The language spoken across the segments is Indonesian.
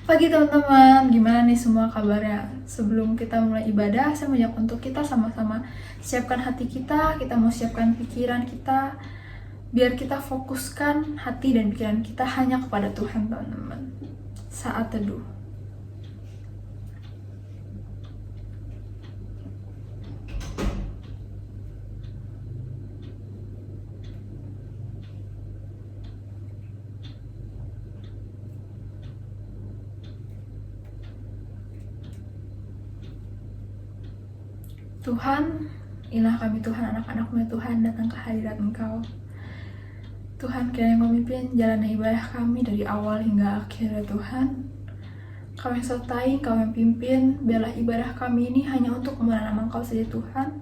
Pagi teman-teman, gimana nih semua kabarnya? Sebelum kita mulai ibadah, saya mengajak untuk kita sama-sama siapkan hati kita mau siapkan pikiran kita, biar kita fokuskan hati dan pikiran kita hanya kepada Tuhan teman-teman. Saat teduh. Tuhan, inilah kami Tuhan, anak-anak-Mu Tuhan, datang ke hadirat Engkau. Tuhan, kiranya Engkau mimpin jalan ibadah kami dari awal hingga akhir ya Tuhan. Kau yang sertai, Kau yang pimpin, biarlah ibadah kami ini hanya untuk kemuliaan nama Engkau saja Tuhan.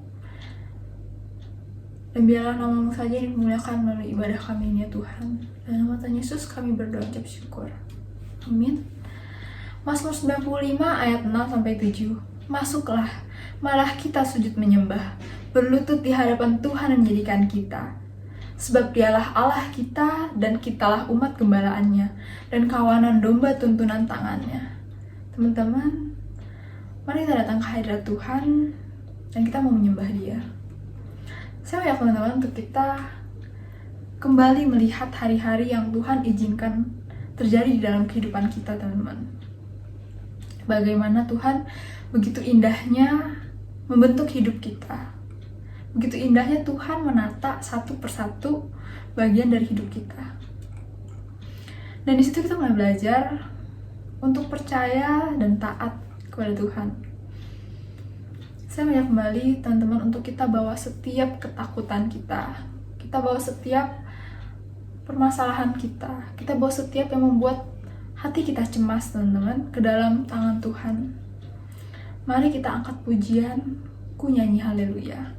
Dan biarlah nama-Mu saja yang dimuliakan melalui ibadah kami ini ya Tuhan. Dalam nama Tuhan Yesus kami berdoa ucap syukur. Amin. Mazmur 95 ayat 6-7. Masuklah, malah kita sujud menyembah, berlutut di hadapan Tuhan yang menjadikan kita. Sebab Dialah Allah kita dan kitalah umat gembalaannya dan kawanan domba tuntunan tangannya. Teman-teman, mari kita datang ke hadirat Tuhan dan kita mau menyembah Dia. Saya mengajak teman-teman untuk kita kembali melihat hari-hari yang Tuhan izinkan terjadi di dalam kehidupan kita, teman-teman. Bagaimana Tuhan begitu indahnya membentuk hidup kita. Begitu indahnya Tuhan menata satu persatu bagian dari hidup kita. Dan di situ kita mulai belajar untuk percaya dan taat kepada Tuhan. Saya mengajak kembali teman-teman untuk kita bawa setiap ketakutan kita. Kita bawa setiap permasalahan kita. Kita bawa setiap yang membuat hati kita cemas, teman-teman, ke dalam tangan Tuhan. Mari kita angkat pujian, ku nyanyi haleluya.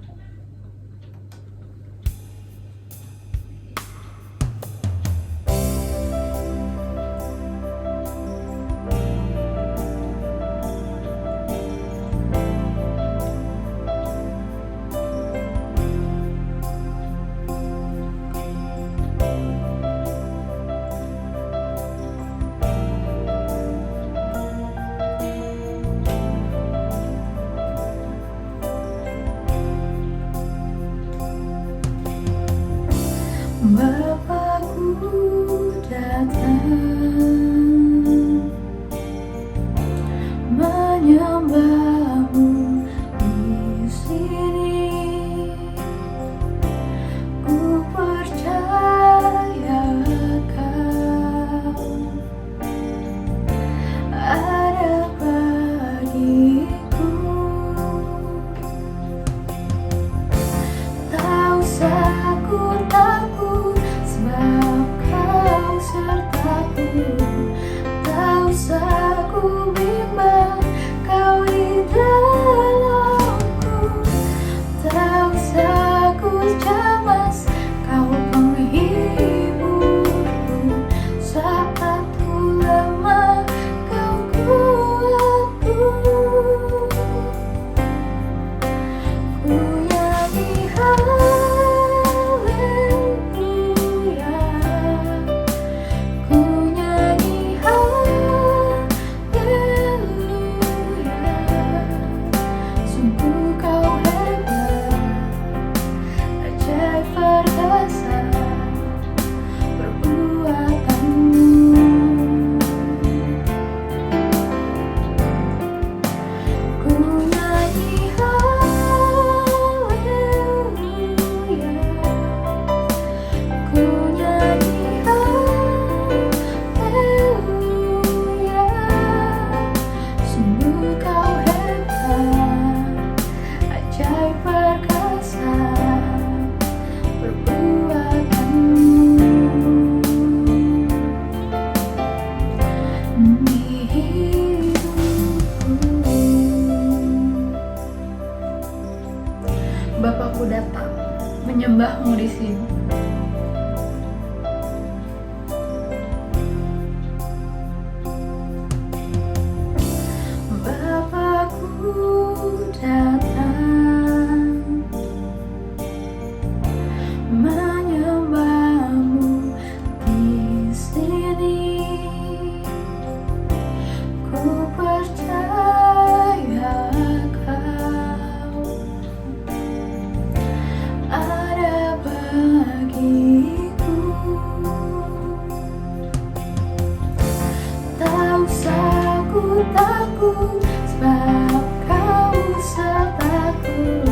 aku takut, sebab kau sertaku.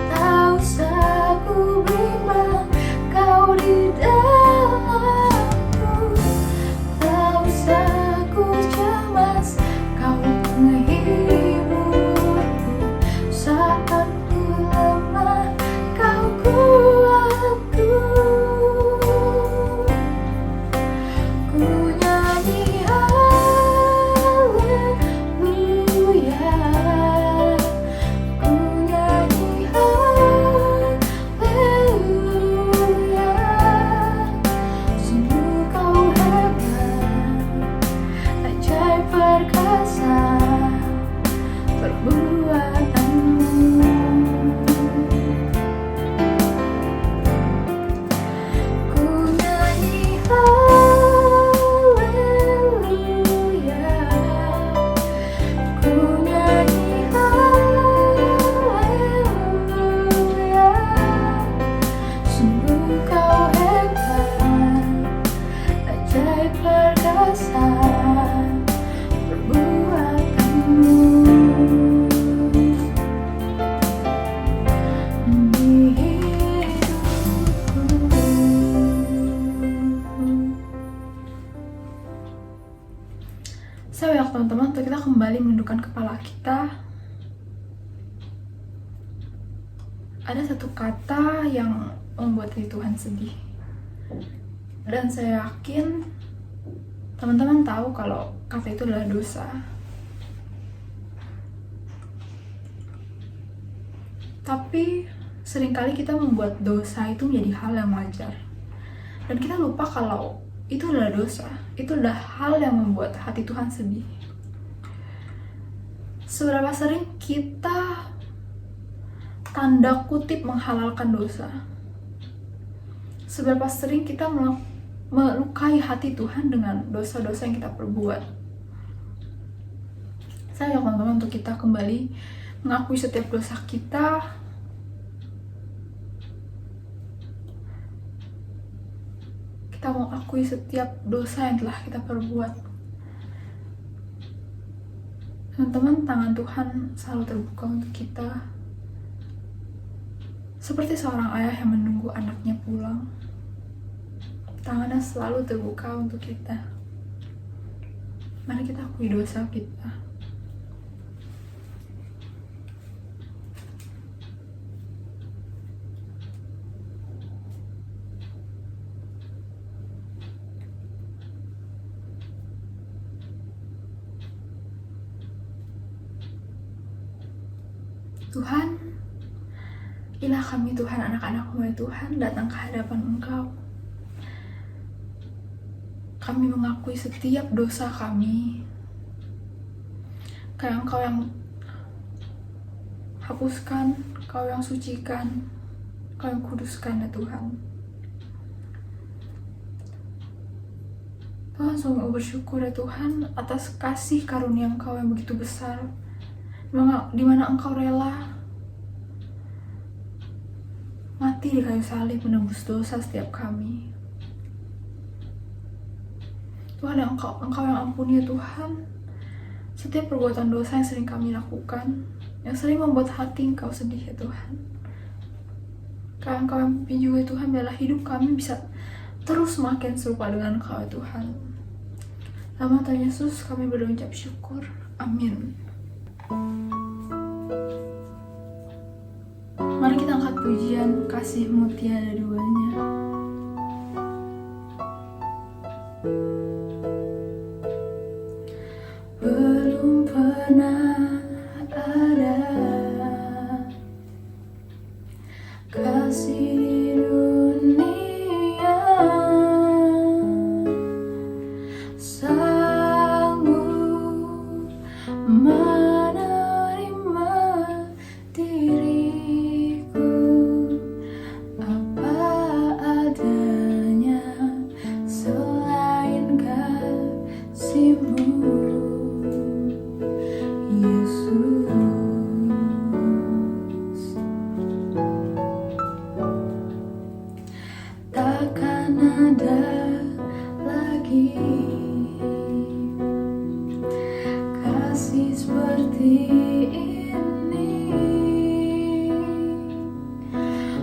Tak usah ku bimbang, kau di dalamku. Tak usah ku cemas, kau menghiburku. Saat ku lemah, kau kuatku. Ku nyanyi haleluya, ku nyanyi haleluya. Sungguh kau hebat, ajaib perkasa perbuatanmu. Ku nyanyi haleluya, ku nyanyi haleluya. Sungguh kau hebat, ajaib perkasa perbuatanmu. Di hidupku. Saya ajak teman-teman untuk kita kembali menundukkan kepala kita. Ada satu kata yang membuat hati Tuhan sedih, dan saya yakin teman-teman tahu kalau kata itu adalah dosa. Tapi seringkali kita membuat dosa itu menjadi hal yang wajar, dan kita lupa kalau itu adalah dosa. Itu adalah hal yang membuat hati Tuhan sedih. Seberapa sering kita tanda kutip menghalalkan dosa? Seberapa sering kita melukai hati Tuhan dengan dosa-dosa yang kita perbuat? Saya ajak teman-teman untuk kita kembali mengakui setiap dosa kita. Kita mau akui setiap dosa yang telah kita perbuat. Teman-teman, tangan Tuhan selalu terbuka untuk kita. Seperti seorang ayah yang menunggu anaknya pulang, tangannya selalu terbuka untuk kita. Mari kita akui dosa kita. Tuhan, inilah kami Tuhan, anak-anak-Mu ya Tuhan, datang ke hadapan Engkau. Kami mengakui setiap dosa kami. Kayak Engkau yang hapuskan, Engkau yang sucikan, Engkau yang kuduskan ya Tuhan. Tuhan, sungguh bersyukur ya Tuhan atas kasih karunia Engkau yang begitu besar, di mana Engkau rela mati di kayu salib menebus dosa setiap kami. Tuhan, Engkau yang ampuni ya Tuhan setiap perbuatan dosa yang sering kami lakukan, yang sering membuat hati Engkau sedih ya Tuhan. Karena Engkau yang pimpin juga ya Tuhan, biarlah hidup kami bisa terus semakin serupa dengan Engkau ya Tuhan. Dalam nama Tuhan Yesus kami berucap syukur. Amin. Mari kita angkat pujian Kasih-Mu tiada duanya. Belum pernah ada kasih di dunia sanggup menerima diriku apa adanya selain kasih-Mu, Yesus. Takkan ada lagi ini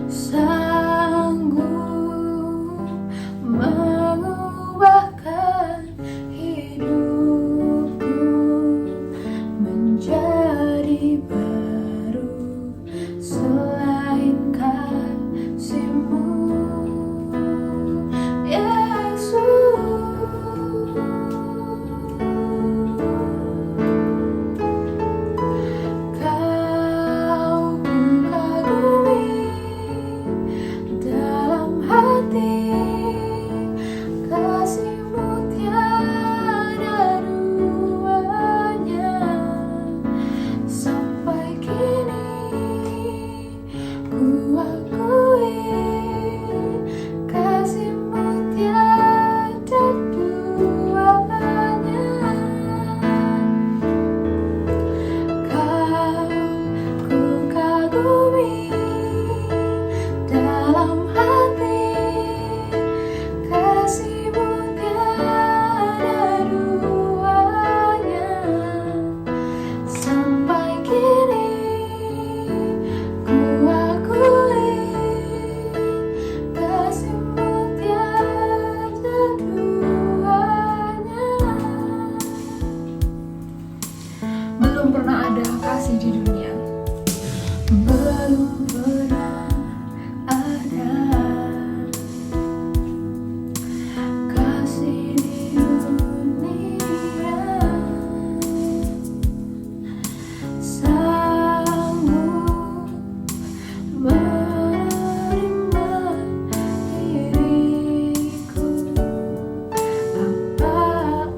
sanggup mengubahkan hidupku menjadi baru selain kasih-Mu, Yesus. Kau kagumi dalam hati, kasih-Mu tiada duanya. Sampai kini ku akui, kasih-Mu tiada duanya. Kau ku kagumi dalam hati, kasih-Mu tiada duanya. Sampai kini ku akui, kasih-Mu tiada duanya. Belum pernah ada kasih di dunia, belum pernah ada kasih di dunia sanggup menerima diriku apa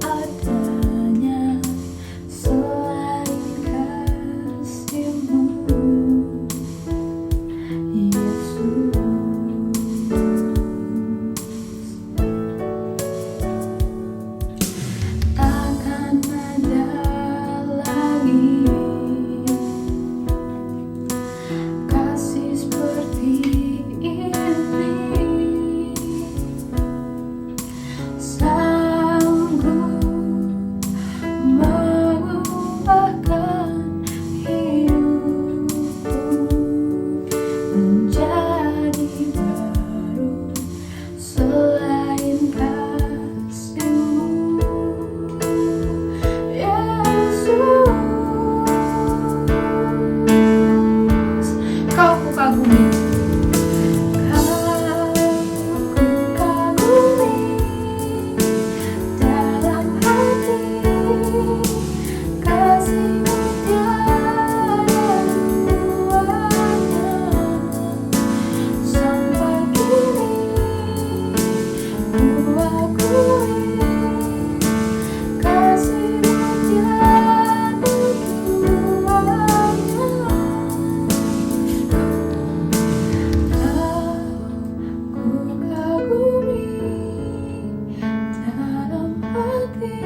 adanya selain kasih-Mu, Yesus. Takkan ada lagi kasih seperti ini, sanggup mengubahkan hidupku menjadi baru selain kasih-Mu, Yesus. Kau ku kagumi, ku kagumi dalam hati, kasih-Mu tiada duanya. Sampai kini ku akui, kasih-Mu tiada duanya. Ku kagumi dalam hati,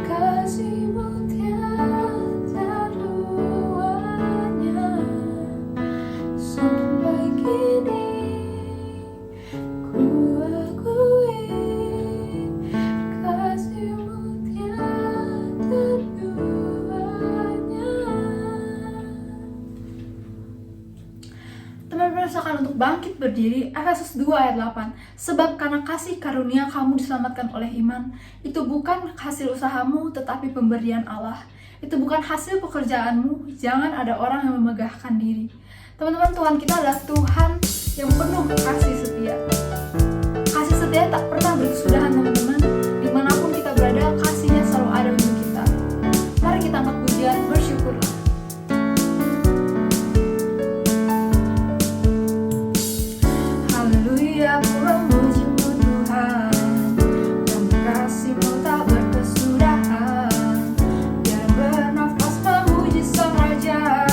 kasih-Mu tiada duanya. Sampai kini ku akui, kasih-Mu tiada duanya. Teman-teman usahakan untuk bangkit berdiri. Efesus 2 ayat 8. Sebab karena kasih karunia kamu diselamatkan oleh iman. Itu bukan hasil usahamu, tetapi pemberian Allah. Itu bukan hasil pekerjaanmu. Jangan ada orang yang memegahkan diri. Teman-teman, Tuhan kita adalah Tuhan yang penuh kasih setia. Kasih setia tak pernah berkesudahan, teman-teman. Dimanapun kita berada, kasih-Nya selalu ada untuk kita. Mari kita angkat pujian, bersyukurlah. Haleluya, ku memuji-Mu Tuhan, yang kasih-Mu tak berkesudahan. Biar bernafas memuji Sang Raja,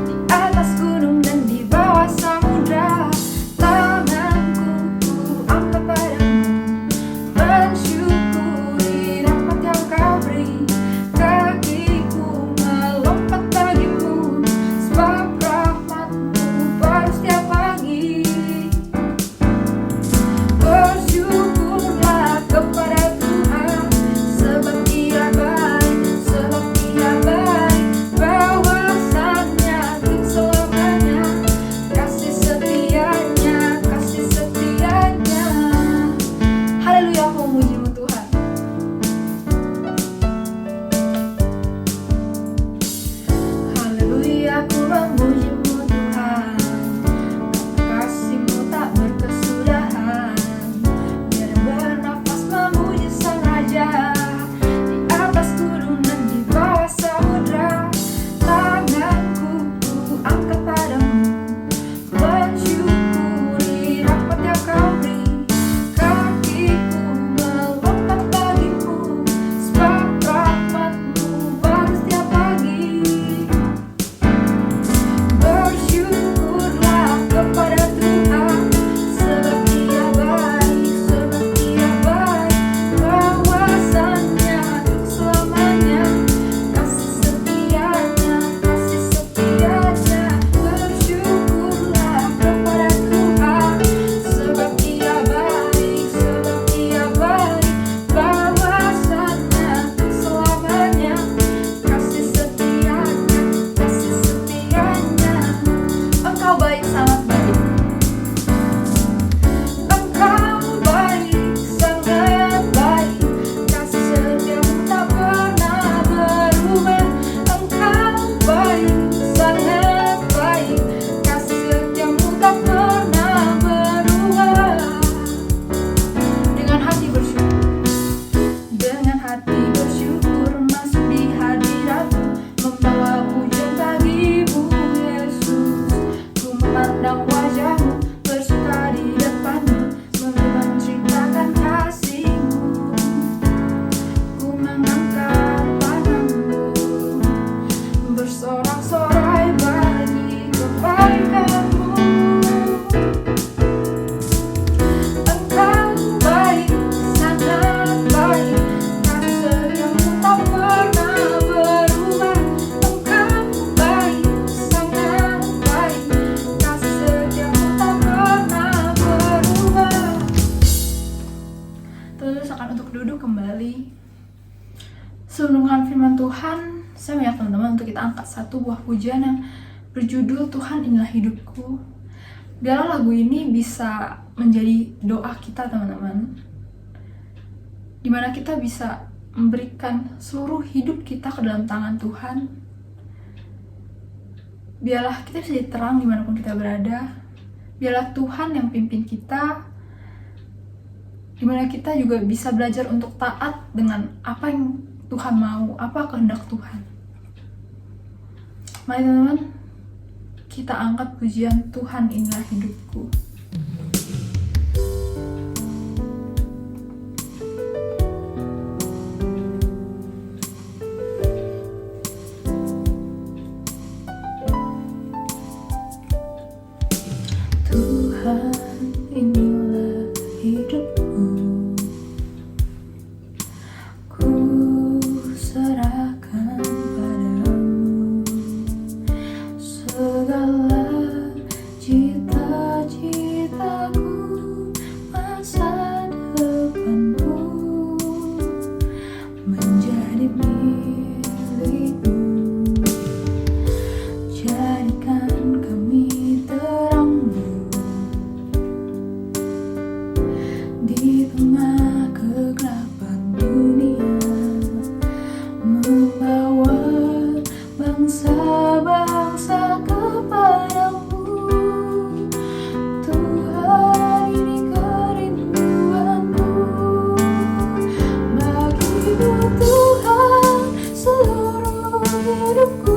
di atas gunung dan di bawah samudra. Tanganku ku angkat padamu, duduk kembali. Sebelum mendengarkan firman Tuhan, saya mengajak teman-teman untuk kita angkat satu buah pujian yang berjudul Tuhan Inilah Hidupku. Biarlah lagu ini bisa menjadi doa kita teman-teman, dimana kita bisa memberikan seluruh hidup kita ke dalam tangan Tuhan. Biarlah kita bisa jadi terang dimanapun kita berada. Biarlah Tuhan yang pimpin kita, dimana kita juga bisa belajar untuk taat dengan apa yang Tuhan mau, apa kehendak Tuhan. Mari teman-teman, kita angkat pujian Tuhan Inilah Hidupku. Tuhan inilah hidupku, ku serahkan padamu segala cita-citaku, masa depanku menjadi milikmu. Jadikan kami terangmu di tengah kegelapan dunia, membawa bangsa-bangsa kepadamu. Tuhan, ini kerinduanku, bagimu Tuhan seluruh hidupku.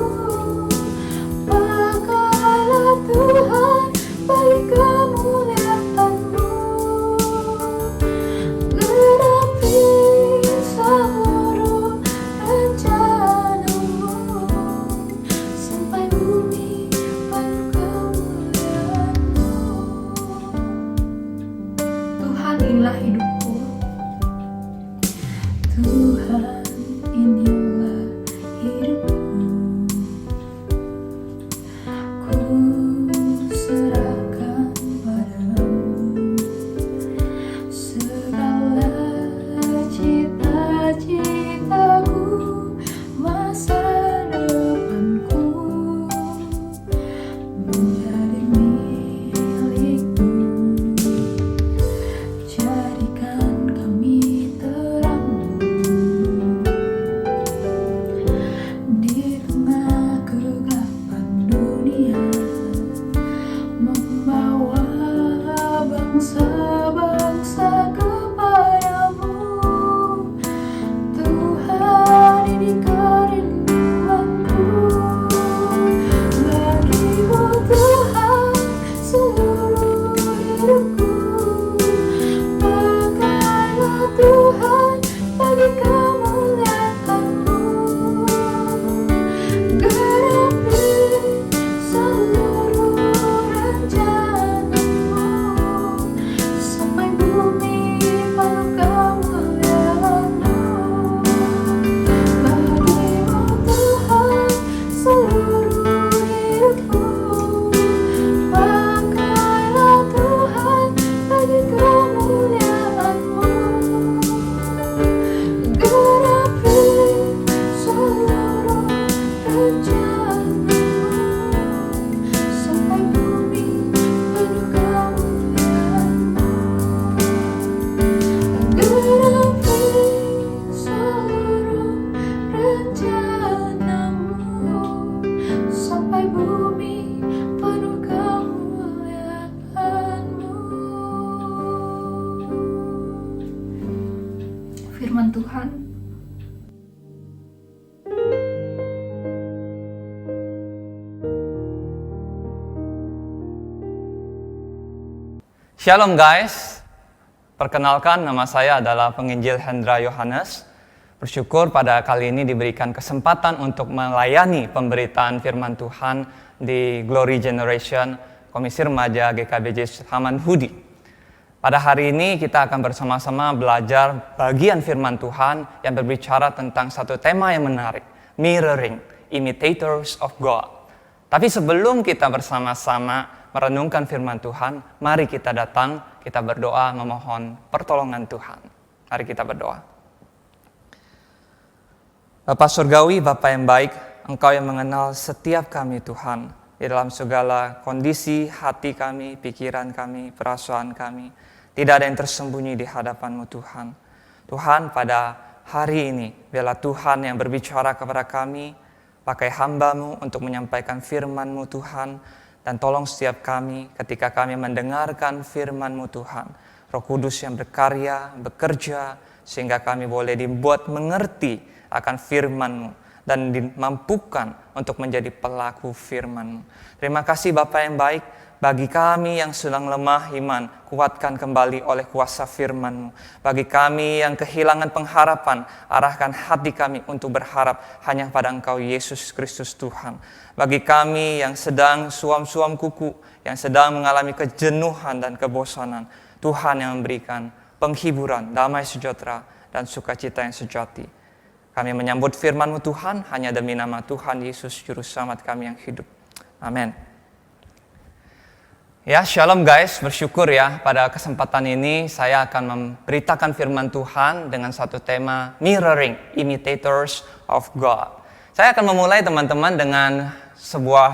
Pakailah Tuhan bagi kemuliaan-Mu, genapi seluruh rencana-Mu, sampai bumi penuh kemuliaan-Mu. Tuhan inilah hidupku, Tuhan inilah hidupku, ku serahkan padamu segala cita-citaku, masa depanku menjadi milikmu. Jadikan kami terangmu di tengah kegelapan dunia, membawa bangsa-bangsa kepadamu. Tuhan, ini kerinduanku, bagimu Tuhan seluruh hidupku. Pakailah Tuhan bagi kemuliaan-Mu, genapi seluruh rencana-Mu, sampai bumi penuh kemuliaan-Mu. Bagimu Tuhan seluruh hidupku, pakailah Tuhan bagi kemuliaan-Mu, genapi seluruh rencana-Mu, sampai bumi penuh kemuliaan-Mu, genapi seluruh rencana-Mu, sampai bumi penuh kemuliaan-Mu. Firman Tuhan. Shalom guys, perkenalkan nama saya adalah Penginjil Hendra Yohanes. Bersyukur pada kali ini diberikan kesempatan untuk melayani pemberitaan firman Tuhan di Glory Generation Komisi Remaja GKBJ Samanhudi. Pada hari ini kita akan bersama-sama belajar bagian firman Tuhan yang berbicara tentang satu tema yang menarik, mirroring, imitators of God. Tapi sebelum kita bersama-sama merenungkan firman Tuhan, mari kita datang, kita berdoa memohon pertolongan Tuhan. Mari kita berdoa. Bapa Surgawi, Bapa yang baik, Engkau yang mengenal setiap kami Tuhan, di dalam segala kondisi hati kami, pikiran kami, perasaan kami. Tidak ada yang tersembunyi di hadapan-Mu Tuhan. Tuhan, pada hari ini, biarlah Tuhan yang berbicara kepada kami, pakai hamba-Mu untuk menyampaikan firman-Mu Tuhan, dan tolong setiap kami ketika kami mendengarkan firman-Mu Tuhan, Roh Kudus yang berkarya, bekerja, sehingga kami boleh dibuat mengerti akan firman-Mu dan dimampukan untuk menjadi pelaku firman-Mu. Terima kasih Bapa yang baik, bagi kami yang sedang lemah iman, kuatkan kembali oleh kuasa firman-Mu. Bagi kami yang kehilangan pengharapan, arahkan hati kami untuk berharap hanya pada Engkau Yesus Kristus Tuhan. Bagi kami yang sedang suam-suam kuku, yang sedang mengalami kejenuhan dan kebosanan, Tuhan yang memberikan penghiburan, damai sejahtera, dan sukacita yang sejati. Kami menyambut firman-Mu Tuhan, hanya demi nama Tuhan Yesus Juru Selamat kami yang hidup. Amin. Ya, shalom guys, bersyukur ya pada kesempatan ini saya akan memberitakan firman Tuhan dengan satu tema mirroring, imitators of God. Saya akan memulai teman-teman dengan sebuah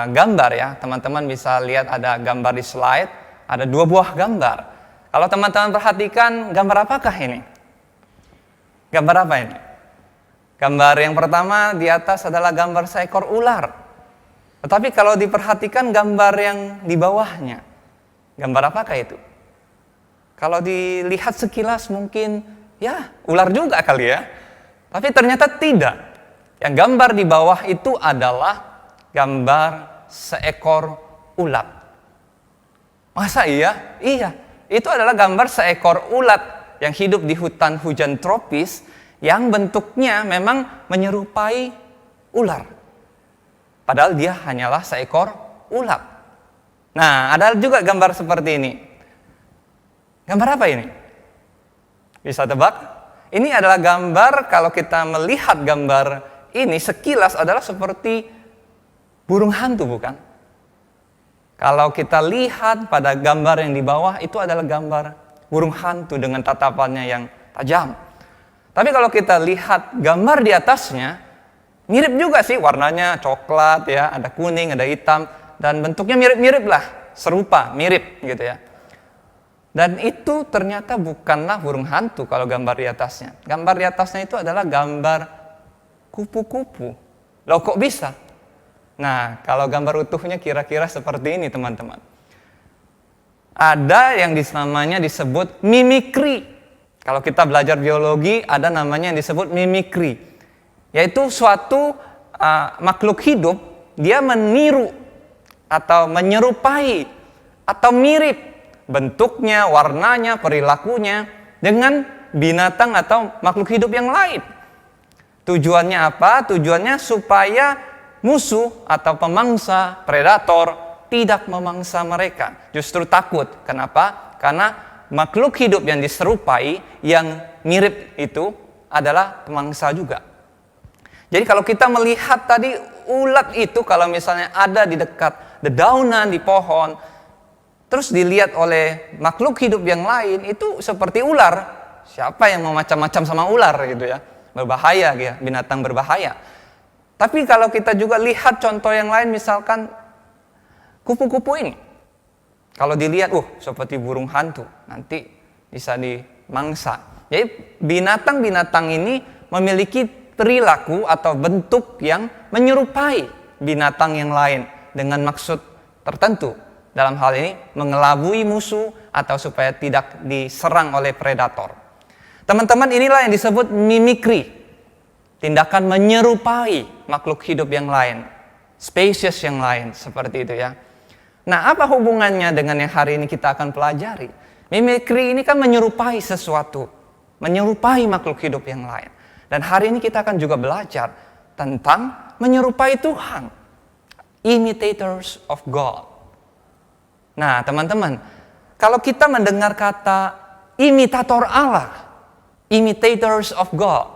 gambar ya. Teman-teman bisa lihat ada gambar di slide, ada 2 buah gambar. Kalau teman-teman perhatikan, gambar apakah ini? Gambar apa ini? Gambar yang pertama di atas adalah gambar seekor ular. Tetapi kalau diperhatikan gambar yang di bawahnya, gambar apakah itu? Kalau dilihat sekilas mungkin, ya ular juga kali ya. Tapi ternyata tidak. Yang gambar di bawah itu adalah gambar seekor ulat. Masa iya? Iya. Itu adalah gambar seekor ulat yang hidup di hutan hujan tropis yang bentuknya memang menyerupai ular. Padahal dia hanyalah seekor ulat. Nah, ada juga gambar seperti ini. Gambar apa ini? Bisa tebak? Ini adalah gambar, kalau kita melihat gambar ini sekilas adalah seperti burung hantu, bukan? Kalau kita lihat pada gambar yang di bawah, itu adalah gambar burung hantu dengan tatapannya yang tajam. Tapi kalau kita lihat gambar di atasnya, mirip juga sih, warnanya coklat ya, ada kuning, ada hitam, dan bentuknya mirip-mirip lah, serupa, mirip gitu ya. Dan itu ternyata bukanlah burung hantu kalau gambar di atasnya. Gambar di atasnya itu adalah gambar kupu-kupu. Loh kok bisa? Nah, kalau gambar utuhnya kira-kira seperti ini teman-teman. Ada yang namanya disebut mimikri. Kalau kita belajar biologi, ada namanya yang disebut mimikri. Yaitu suatu makhluk hidup, dia meniru atau menyerupai atau mirip bentuknya, warnanya, perilakunya dengan binatang atau makhluk hidup yang lain. Tujuannya apa? Tujuannya supaya musuh atau pemangsa, predator tidak memangsa mereka. Justru takut. Kenapa? Karena makhluk hidup yang diserupai, yang mirip itu adalah pemangsa juga. Jadi kalau kita melihat tadi ulat itu, kalau misalnya ada di dekat dedaunan di pohon, terus dilihat oleh makhluk hidup yang lain, itu seperti ular. Siapa yang mau macam-macam sama ular gitu ya? Berbahaya ya, binatang berbahaya. Tapi kalau kita juga lihat contoh yang lain, misalkan kupu-kupu ini. Kalau dilihat, seperti burung hantu, nanti bisa dimangsa. Jadi binatang-binatang ini memiliki perilaku atau bentuk yang menyerupai binatang yang lain dengan maksud tertentu. Dalam hal ini mengelabui musuh atau supaya tidak diserang oleh predator. Teman-teman, inilah yang disebut mimikri. Tindakan menyerupai makhluk hidup yang lain, spesies yang lain, seperti itu ya. Nah, apa hubungannya dengan yang hari ini kita akan pelajari? Mimikri ini kan menyerupai sesuatu, menyerupai makhluk hidup yang lain. Dan hari ini kita akan juga belajar tentang menyerupai Tuhan. Imitators of God. Nah, teman-teman, kalau kita mendengar kata imitator Allah, imitators of God,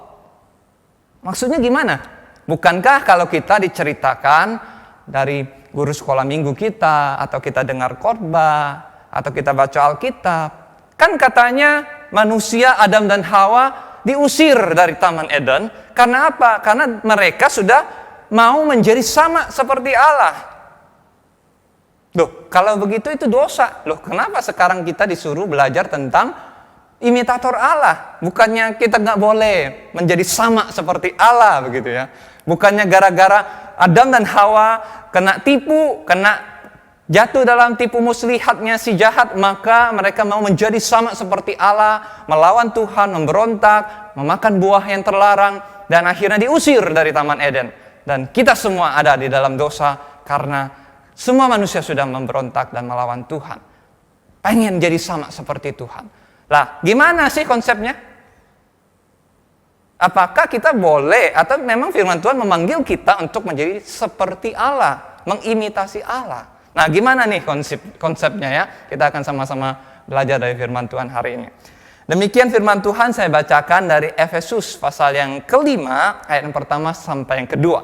maksudnya gimana? Bukankah kalau kita diceritakan dari guru sekolah minggu kita, atau kita dengar khotbah, atau kita baca Alkitab, kan katanya manusia Adam dan Hawa diusir dari Taman Eden. Karena apa? Karena mereka sudah mau menjadi sama seperti Allah. Loh, kalau begitu itu dosa. Loh, kenapa sekarang kita disuruh belajar tentang imitator Allah? Bukannya kita nggak boleh menjadi sama seperti Allah begitu ya? Bukannya gara-gara Adam dan Hawa kena tipu, kena jatuh dalam tipu muslihatnya si jahat, maka mereka mau menjadi sama seperti Allah, melawan Tuhan, memberontak, memakan buah yang terlarang, dan akhirnya diusir dari Taman Eden. Dan kita semua ada di dalam dosa karena semua manusia sudah memberontak dan melawan Tuhan. Pengen jadi sama seperti Tuhan. Lah, gimana sih konsepnya? Apakah kita boleh, atau memang firman Tuhan memanggil kita untuk menjadi seperti Allah, mengimitasi Allah? Nah, gimana nih konsepnya ya? Kita akan sama-sama belajar dari firman Tuhan hari ini. Demikian firman Tuhan saya bacakan dari Efesus pasal yang kelima, ayat yang pertama sampai yang kedua.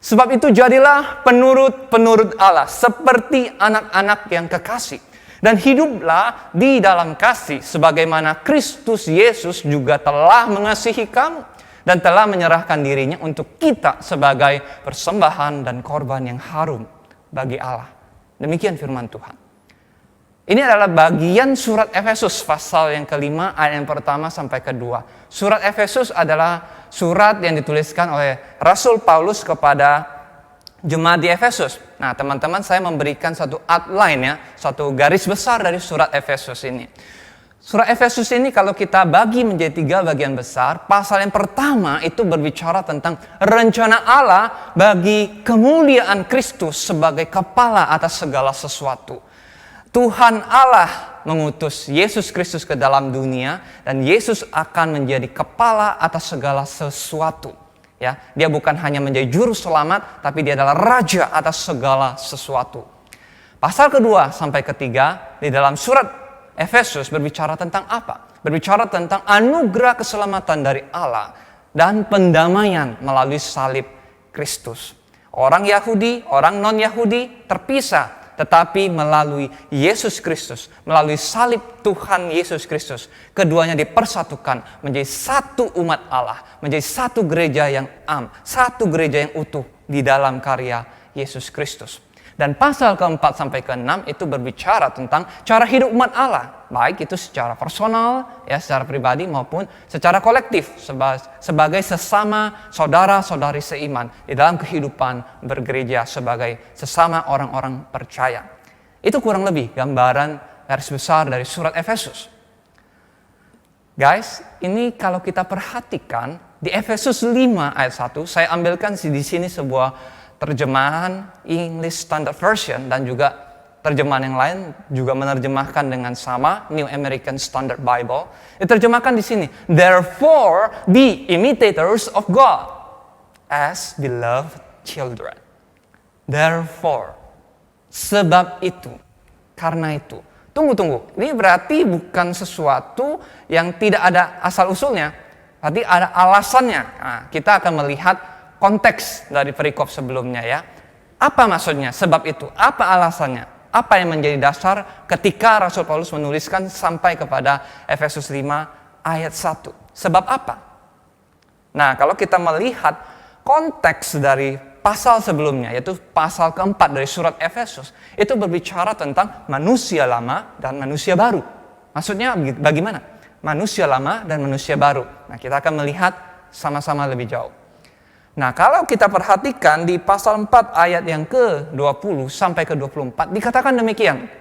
Sebab itu jadilah penurut Allah seperti anak-anak yang kekasih. Dan hiduplah di dalam kasih sebagaimana Kristus Yesus juga telah mengasihi kamu. Dan telah menyerahkan dirinya untuk kita sebagai persembahan dan korban yang harum bagi Allah. Demikian firman Tuhan. Ini adalah bagian surat Efesus pasal yang kelima ayat yang pertama sampai kedua. Surat Efesus adalah surat yang dituliskan oleh Rasul Paulus kepada jemaat di Efesus. Nah, teman-teman, saya memberikan satu outline ya, satu garis besar dari surat Efesus ini. Surat Efesus ini kalau kita bagi menjadi 3 bagian besar, pasal yang pertama itu berbicara tentang rencana Allah bagi kemuliaan Kristus sebagai kepala atas segala sesuatu. Tuhan Allah mengutus Yesus Kristus ke dalam dunia dan Yesus akan menjadi kepala atas segala sesuatu. Ya, dia bukan hanya menjadi juru selamat, tapi dia adalah raja atas segala sesuatu. Pasal kedua sampai ketiga di dalam surat Efesus berbicara tentang apa? Berbicara tentang anugerah keselamatan dari Allah dan pendamaian melalui salib Kristus. Orang Yahudi, orang non-Yahudi terpisah, tetapi melalui Yesus Kristus, melalui salib Tuhan Yesus Kristus, keduanya dipersatukan menjadi satu umat Allah, menjadi satu gereja yang satu gereja yang utuh di dalam karya Yesus Kristus. Dan pasal keempat sampai keenam itu berbicara tentang cara hidup umat Allah. Baik itu secara personal, ya secara pribadi maupun secara kolektif. Sebagai sesama saudara-saudari seiman di dalam kehidupan bergereja sebagai sesama orang-orang percaya. Itu kurang lebih gambaran garis besar dari surat Efesus. Guys, ini kalau kita perhatikan di Efesus 5 ayat 1, saya ambilkan di sini sebuah terjemahan English Standard Version dan juga terjemahan yang lain juga menerjemahkan dengan sama, New American Standard Bible. Diterjemahkan di sini, therefore be imitators of God as beloved children. Therefore, sebab itu, karena itu. Tunggu. Ini berarti bukan sesuatu yang tidak ada asal-usulnya. Berarti ada alasannya. Nah, kita akan melihat konteks dari perikop sebelumnya ya. Apa maksudnya? Sebab itu. Apa alasannya? Apa yang menjadi dasar ketika Rasul Paulus menuliskan sampai kepada Efesus 5 ayat 1? Sebab apa? Nah, kalau kita melihat konteks dari pasal sebelumnya, yaitu pasal keempat dari surat Efesus, itu berbicara tentang manusia lama dan manusia baru. Maksudnya bagaimana? Manusia lama dan manusia baru. Nah, kita akan melihat sama-sama lebih jauh. Nah, kalau kita perhatikan di pasal 4 ayat yang ke-20 sampai ke-24 dikatakan demikian.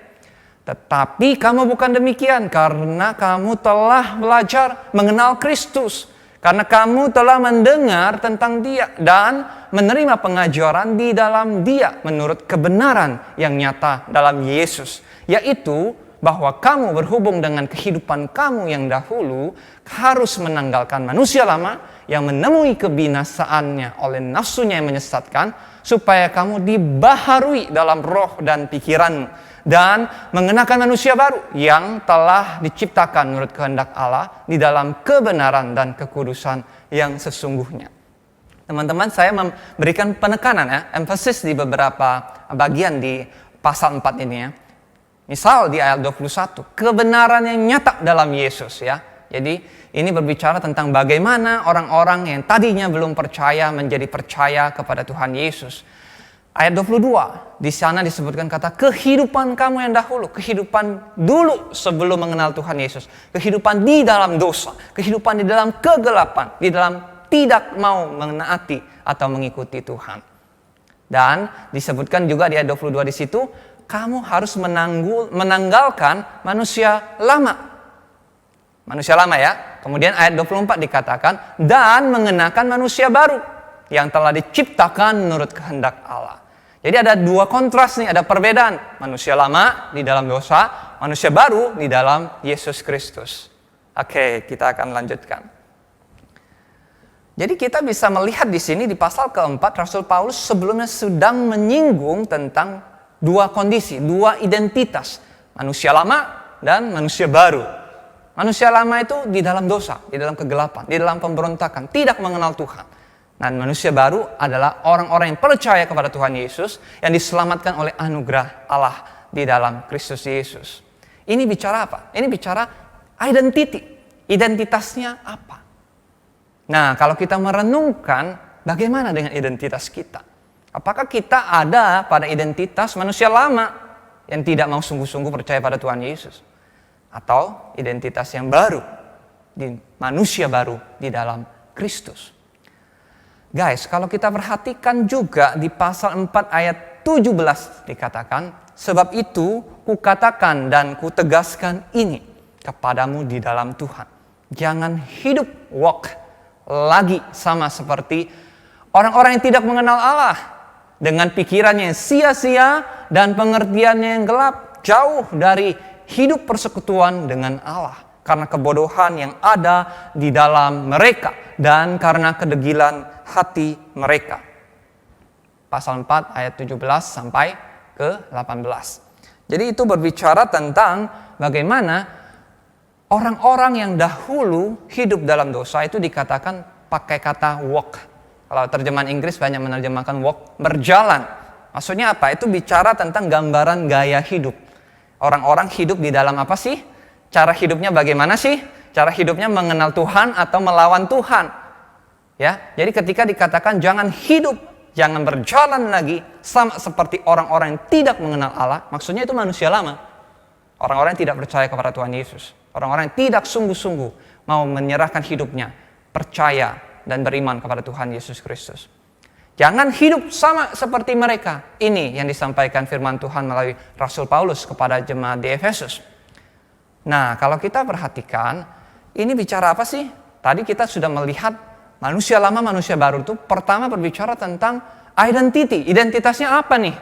Tetapi kamu bukan demikian karena kamu telah belajar mengenal Kristus. Karena kamu telah mendengar tentang Dia dan menerima pengajaran di dalam Dia menurut kebenaran yang nyata dalam Yesus. Yaitu bahwa kamu berhubung dengan kehidupan kamu yang dahulu harus menanggalkan manusia lama yang menemui kebinasaannya oleh nafsunya yang menyesatkan, supaya kamu dibaharui dalam roh dan pikiranmu, dan mengenakan manusia baru yang telah diciptakan menurut kehendak Allah di dalam kebenaran dan kekudusan yang sesungguhnya. Teman-teman, saya memberikan penekanan ya, emphasis di beberapa bagian di pasal 4 ini ya. Misal di ayat 21, kebenaran yang nyata dalam Yesus ya. Jadi ini berbicara tentang bagaimana orang-orang yang tadinya belum percaya menjadi percaya kepada Tuhan Yesus. Ayat 22, di sana disebutkan kata kehidupan kamu yang dahulu, kehidupan dulu sebelum mengenal Tuhan Yesus, kehidupan di dalam dosa, kehidupan di dalam kegelapan, di dalam tidak mau menaati atau mengikuti Tuhan. Dan disebutkan juga di ayat 22 di situ, kamu harus menanggalkan manusia lama. Manusia lama ya. Kemudian ayat 24 dikatakan, dan mengenakan manusia baru yang telah diciptakan menurut kehendak Allah. Jadi ada dua kontras nih, ada perbedaan. Manusia lama di dalam dosa, manusia baru di dalam Yesus Kristus. Oke, kita akan lanjutkan. Jadi kita bisa melihat di sini di pasal keempat, Rasul Paulus sebelumnya sedang menyinggung tentang dua kondisi, dua identitas. Manusia lama dan manusia baru. Manusia lama itu di dalam dosa, di dalam kegelapan, di dalam pemberontakan, tidak mengenal Tuhan. Dan manusia baru adalah orang-orang yang percaya kepada Tuhan Yesus, yang diselamatkan oleh anugerah Allah di dalam Kristus Yesus. Ini bicara apa? Ini bicara identity. Identitasnya apa? Nah, kalau kita merenungkan bagaimana dengan identitas kita? Apakah kita ada pada identitas manusia lama yang tidak mau sungguh-sungguh percaya pada Tuhan Yesus? Atau identitas yang baru, di manusia baru di dalam Kristus. Guys, kalau kita perhatikan juga di pasal 4 ayat 17 dikatakan, sebab itu kukatakan dan kutegaskan ini kepadamu di dalam Tuhan. Jangan hidup walk lagi sama seperti orang-orang yang tidak mengenal Allah, dengan pikirannya yang sia-sia dan pengertiannya yang gelap, jauh dari hidup persekutuan dengan Allah karena kebodohan yang ada di dalam mereka dan karena kedegilan hati mereka. Pasal 4 ayat 17 sampai ke 18. Jadi itu berbicara tentang bagaimana orang-orang yang dahulu hidup dalam dosa itu dikatakan pakai kata walk. Kalau terjemahan Inggris banyak menerjemahkan walk, berjalan. Maksudnya apa? Itu bicara tentang gambaran gaya hidup. Orang-orang hidup di dalam apa sih? Cara hidupnya bagaimana sih? Cara hidupnya mengenal Tuhan atau melawan Tuhan. Ya, jadi ketika dikatakan jangan hidup, jangan berjalan lagi sama seperti orang-orang yang tidak mengenal Allah, maksudnya itu manusia lama. Orang-orang yang tidak percaya kepada Tuhan Yesus. Orang-orang yang tidak sungguh-sungguh mau menyerahkan hidupnya, percaya dan beriman kepada Tuhan Yesus Kristus. Jangan hidup sama seperti mereka. Ini yang disampaikan firman Tuhan melalui Rasul Paulus kepada jemaat di Efesus. Nah, kalau kita perhatikan, ini bicara apa sih? Tadi kita sudah melihat manusia lama, manusia baru itu pertama berbicara tentang identity. Identitasnya apa nih?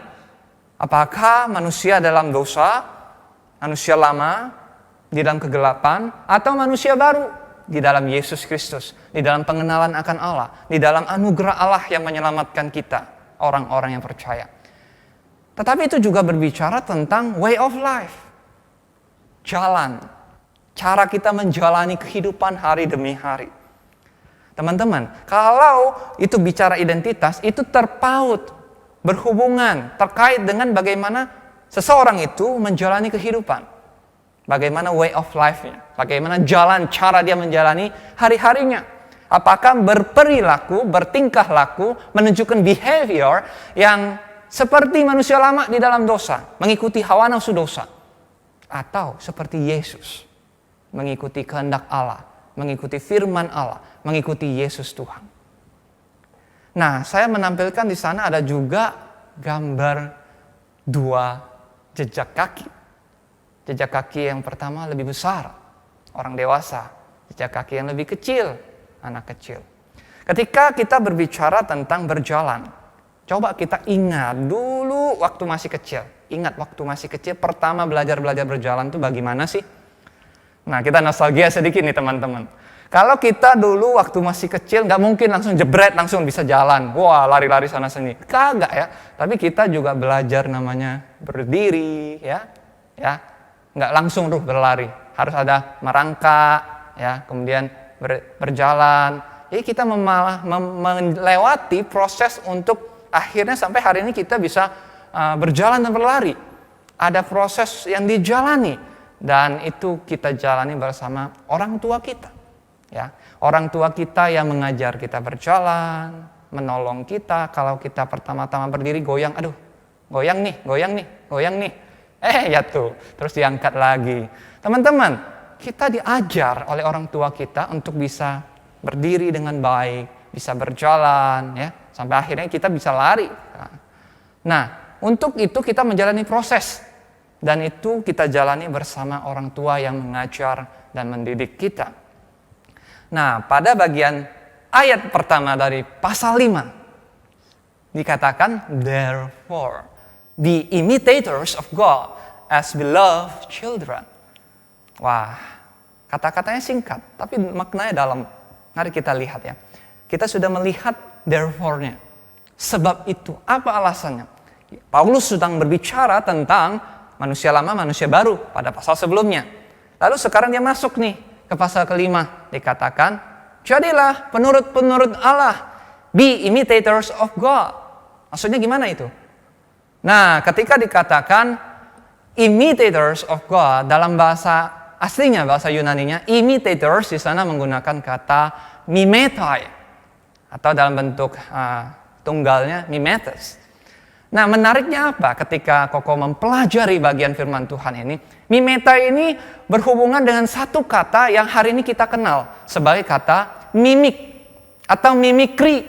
Apakah manusia dalam dosa, manusia lama di dalam kegelapan, atau manusia baru di dalam Yesus Kristus, di dalam pengenalan akan Allah, di dalam anugerah Allah yang menyelamatkan kita, orang-orang yang percaya. Tetapi itu juga berbicara tentang way of life. Jalan, cara kita menjalani kehidupan hari demi hari. Teman-teman, kalau itu bicara identitas, itu terpaut, berhubungan, terkait dengan bagaimana seseorang itu menjalani kehidupan. Bagaimana way of life-nya, bagaimana jalan cara dia menjalani hari-harinya. Apakah berperilaku, bertingkah laku, menunjukkan behavior yang seperti manusia lama di dalam dosa, mengikuti hawa nafsu dosa. Atau seperti Yesus, mengikuti kehendak Allah, mengikuti firman Allah, mengikuti Yesus Tuhan. Nah, saya menampilkan di sana ada juga gambar dua jejak kaki. Jejak kaki yang pertama lebih besar, orang dewasa. Jejak kaki yang lebih kecil, anak kecil. Ketika kita berbicara tentang berjalan, coba kita ingat dulu waktu masih kecil. Ingat waktu masih kecil, pertama belajar berjalan itu bagaimana sih? Nah, kita nostalgia sedikit nih teman-teman. Kalau kita dulu waktu masih kecil, nggak mungkin langsung jebret, langsung bisa jalan. Wah, lari-lari sana sini. Kagak ya. Tapi kita juga belajar namanya berdiri, ya. Nggak langsung tuh berlari, harus ada merangkak, ya, kemudian berjalan. Jadi kita melewati proses untuk akhirnya sampai hari ini kita bisa berjalan dan berlari. Ada proses yang dijalani dan itu kita jalani bersama orang tua kita. Ya, orang tua kita yang mengajar kita berjalan, menolong kita kalau kita pertama-tama berdiri goyang, aduh, goyang nih, goyang nih. Jatuh, terus diangkat lagi. Teman-teman, kita diajar oleh orang tua kita untuk bisa berdiri dengan baik, bisa berjalan, ya, sampai akhirnya kita bisa lari. Nah, untuk itu kita menjalani proses, dan itu kita jalani bersama orang tua yang mengajar dan mendidik kita. Nah, pada bagian ayat pertama dari pasal 5 dikatakan, therefore be imitators of God as beloved children. Wah, kata-katanya singkat, tapi maknanya dalam. Mari kita lihat ya. Kita sudah melihat therefore-nya. Sebab itu, apa alasannya? Paulus sedang berbicara tentang manusia lama, manusia baru pada pasal sebelumnya. Lalu sekarang dia masuk nih ke pasal kelima. Dikatakan, jadilah penurut-penurut Allah. Be imitators of God. Maksudnya gimana itu? Nah, ketika dikatakan imitators of God dalam bahasa aslinya, bahasa Yunaninya, imitators di sana menggunakan kata mimetai atau dalam bentuk tunggalnya mimetes. Nah, menariknya apa ketika Koko mempelajari bagian firman Tuhan ini? Mimetai ini berhubungan dengan satu kata yang hari ini kita kenal sebagai kata mimik atau mimikri.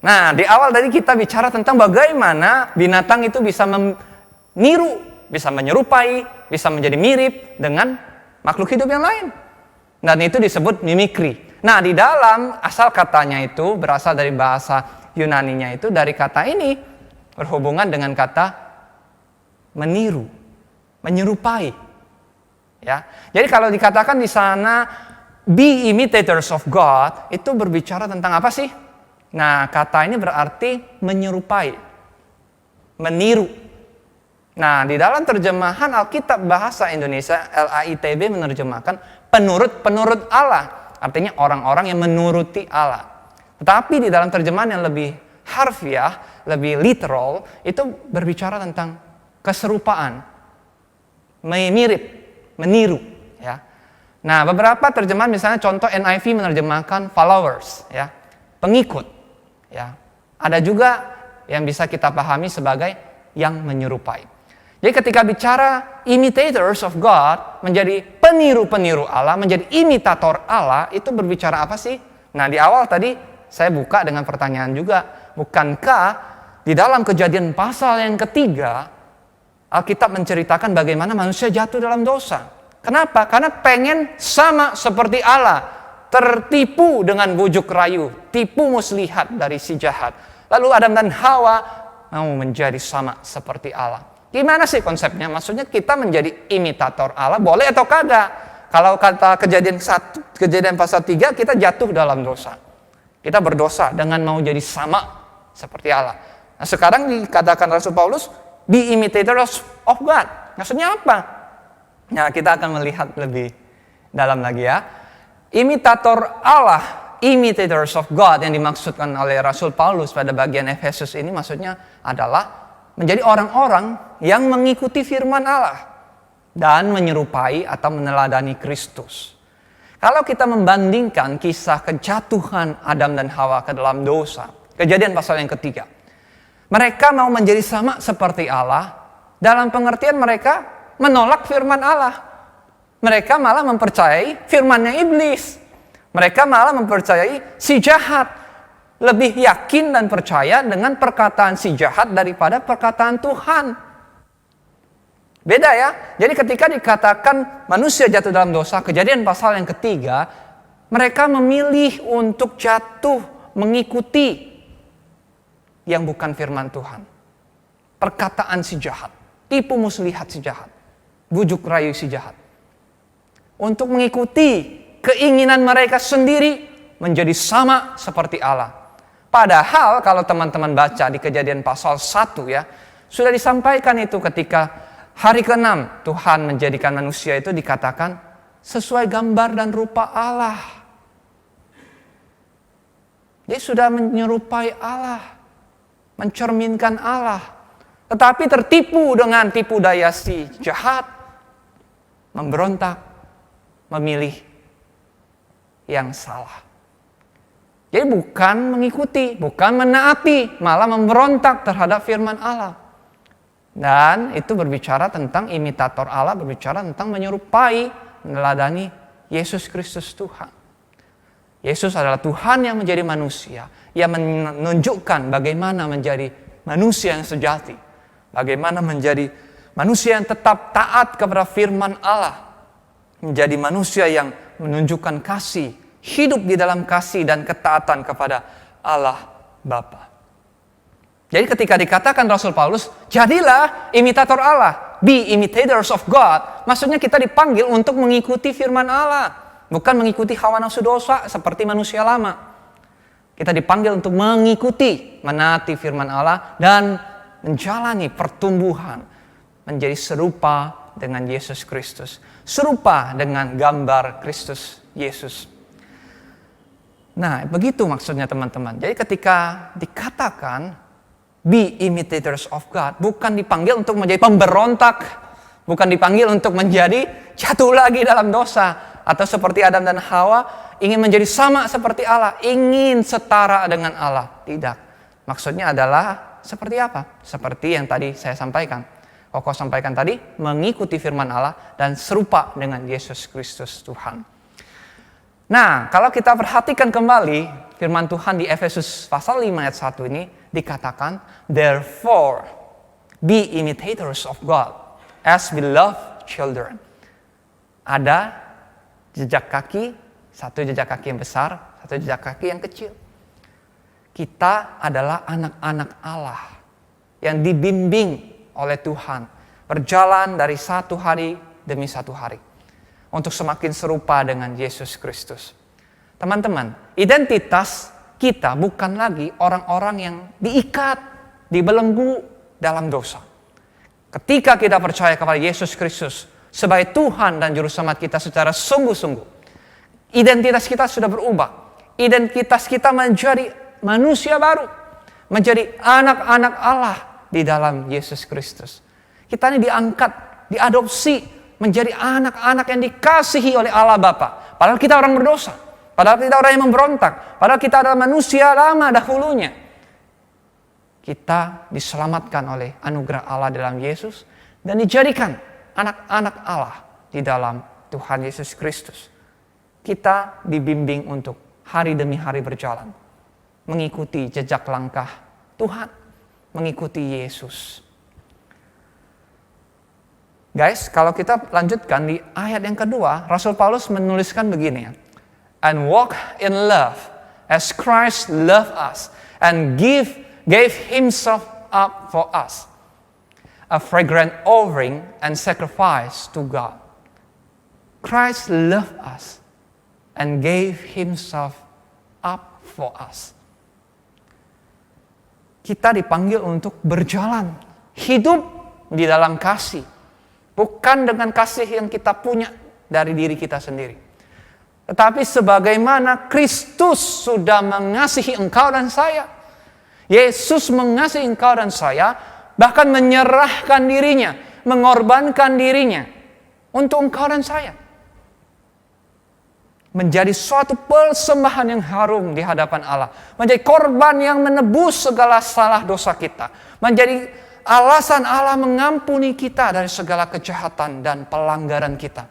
Nah, di awal tadi kita bicara tentang bagaimana binatang itu bisa meniru, bisa menyerupai, bisa menjadi mirip dengan makhluk hidup yang lain. Dan itu disebut mimikri. Nah, di dalam asal katanya itu berasal dari bahasa Yunaninya itu dari kata ini berhubungan dengan kata meniru, menyerupai. Ya. Jadi kalau dikatakan di sana be imitators of God, itu berbicara tentang apa sih? Nah, kata ini berarti menyerupai, meniru. Nah, di dalam terjemahan Alkitab Bahasa Indonesia, LAITB menerjemahkan penurut-penurut Allah. Artinya orang-orang yang menuruti Allah. Tetapi di dalam terjemahan yang lebih harfiah, lebih literal, itu berbicara tentang keserupaan, mirip, meniru. Ya. Nah, beberapa terjemahan misalnya contoh NIV menerjemahkan followers, ya, pengikut. Ya. Ada juga yang bisa kita pahami sebagai yang menyerupai. Jadi ketika bicara imitators of God, menjadi peniru-peniru Allah, menjadi imitator Allah, itu berbicara apa sih? Nah, di awal tadi saya buka dengan pertanyaan juga, bukankah di dalam Kejadian pasal yang ketiga, Alkitab menceritakan bagaimana manusia jatuh dalam dosa. Kenapa? Karena pengen sama seperti Allah, tertipu dengan bujuk rayu, tipu muslihat dari si jahat. Lalu Adam dan Hawa mau menjadi sama seperti Allah. Gimana sih konsepnya? Maksudnya kita menjadi imitator Allah, boleh atau kagak? Kalau kata Kejadian pasal 3, kita jatuh dalam dosa. Kita berdosa dengan mau jadi sama seperti Allah. Nah, sekarang dikatakan Rasul Paulus, be imitators of God. Maksudnya apa? Nah, kita akan melihat lebih dalam lagi ya. Imitator Allah, imitators of God yang dimaksudkan oleh Rasul Paulus pada bagian Efesus ini maksudnya adalah menjadi orang-orang yang mengikuti firman Allah dan menyerupai atau meneladani Kristus. Kalau kita membandingkan kisah kejatuhan Adam dan Hawa ke dalam dosa, Kejadian pasal yang ketiga, mereka mau menjadi sama seperti Allah dalam pengertian mereka menolak firman Allah. Mereka malah mempercayai firmannya iblis. Mereka malah mempercayai si jahat. Lebih yakin dan percaya dengan perkataan si jahat daripada perkataan Tuhan. Beda ya. Jadi ketika dikatakan manusia jatuh dalam dosa, Kejadian pasal yang ketiga, mereka memilih untuk jatuh mengikuti yang bukan firman Tuhan. Perkataan si jahat, tipu muslihat si jahat, bujuk rayu si jahat. Untuk mengikuti keinginan mereka sendiri menjadi sama seperti Allah. Padahal kalau teman-teman baca di Kejadian pasal 1 ya, sudah disampaikan itu ketika hari ke-6 Tuhan menjadikan manusia itu dikatakan sesuai gambar dan rupa Allah. Dia sudah menyerupai Allah, mencerminkan Allah. Tetapi tertipu dengan tipu daya si jahat. memberontak, memilih yang salah. Jadi bukan mengikuti, bukan menaati, malah memberontak terhadap firman Allah. Dan itu berbicara tentang imitator Allah, berbicara tentang menyerupai, meneladani Yesus Kristus Tuhan. Yesus adalah Tuhan yang menjadi manusia, yang menunjukkan bagaimana menjadi manusia yang sejati, bagaimana menjadi manusia yang tetap taat kepada firman Allah, menjadi manusia yang menunjukkan kasih, hidup di dalam kasih dan ketaatan kepada Allah Bapa. Jadi ketika dikatakan Rasul Paulus, jadilah imitator Allah, be imitators of God, maksudnya kita dipanggil untuk mengikuti firman Allah, bukan mengikuti hawa nafsu dosa seperti manusia lama. Kita dipanggil untuk mengikuti, menaati firman Allah dan menjalani pertumbuhan menjadi serupa dengan Yesus Kristus, serupa dengan gambar Kristus Yesus. Nah, begitu maksudnya teman-teman. Jadi ketika dikatakan be imitators of God, bukan dipanggil untuk menjadi pemberontak, bukan dipanggil untuk menjadi jatuh lagi dalam dosa, atau seperti Adam dan Hawa ingin menjadi sama seperti Allah, ingin setara dengan Allah. Tidak. Maksudnya adalah seperti apa? Seperti yang tadi saya sampaikan. Koko sampaikan tadi, mengikuti firman Allah dan serupa dengan Yesus Kristus Tuhan. Nah, kalau kita perhatikan kembali firman Tuhan di Efesus pasal 5 ayat 1 ini dikatakan, therefore be imitators of God as beloved children. Ada jejak kaki, satu jejak kaki yang besar, satu jejak kaki yang kecil. Kita adalah anak-anak Allah yang dibimbing oleh Tuhan, berjalan dari satu hari demi satu hari untuk semakin serupa dengan Yesus Kristus. Teman-teman, identitas kita bukan lagi orang-orang yang diikat, dibelenggu dalam dosa. Ketika kita percaya kepada Yesus Kristus sebagai Tuhan dan Juru Selamat kita secara sungguh-sungguh, identitas kita sudah berubah. Identitas kita menjadi manusia baru, menjadi anak-anak Allah di dalam Yesus Kristus. Kita ini diangkat, diadopsi menjadi anak-anak yang dikasihi oleh Allah Bapa. Padahal kita orang berdosa. Padahal kita orang yang memberontak. Padahal kita adalah manusia lama dahulunya. Kita diselamatkan oleh anugerah Allah dalam Yesus. Dan dijadikan anak-anak Allah di dalam Tuhan Yesus Kristus. Kita dibimbing untuk hari demi hari berjalan. Mengikuti jejak langkah Tuhan. Mengikuti Yesus. Guys, kalau kita lanjutkan di ayat yang kedua, Rasul Paulus menuliskan begini ya. And walk in love as Christ loved us and gave himself up for us. A fragrant offering and sacrifice to God. Christ loved us and gave himself up for us. Kita dipanggil untuk berjalan, hidup di dalam kasih. Bukan dengan kasih yang kita punya dari diri kita sendiri. Tetapi sebagaimana Kristus sudah mengasihi engkau dan saya. Yesus mengasihi engkau dan saya, bahkan menyerahkan dirinya, mengorbankan dirinya untuk engkau dan saya. Menjadi suatu persembahan yang harum di hadapan Allah. Menjadi korban yang menebus segala salah dosa kita. Menjadi alasan Allah mengampuni kita dari segala kejahatan dan pelanggaran kita.